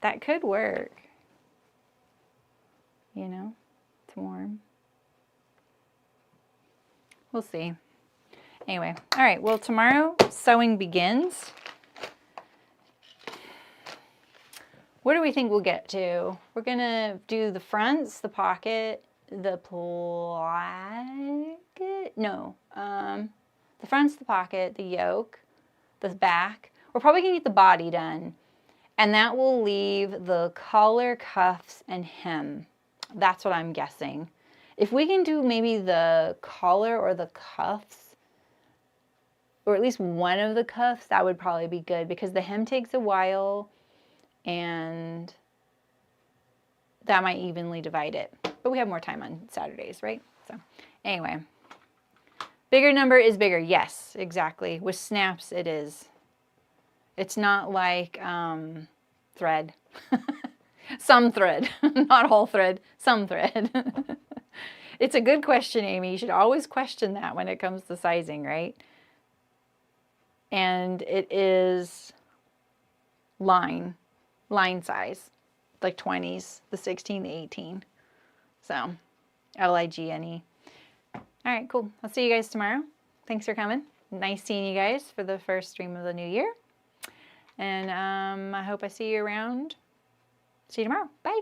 Speaker 1: That could work. You know, it's warm. We'll see. Anyway, all right, well, tomorrow sewing begins. What do we think we'll get to? We're gonna do the fronts, the pocket, the placket, no, the fronts, the pocket, the yoke, the back. We're probably gonna get the body done. And that will leave the collar, cuffs, and hem. That's what I'm guessing. If we can do maybe the collar or the cuffs, or at least one of the cuffs, that would probably be good because the hem takes a while and that might evenly divide it. But we have more time on Saturdays, right? So anyway, bigger number is bigger. Yes, exactly. With snaps, it is. It's not like thread. Some thread, not whole thread, some thread. It's a good question, Amy. You should always question that when it comes to sizing, right? And it is line size, like 20s, the 16, the 18. So, L-I-G-N-E. All right, cool. I'll see you guys tomorrow. Thanks for coming. Nice seeing you guys for the first stream of the new year. And I hope I see you around. See you tomorrow. Bye.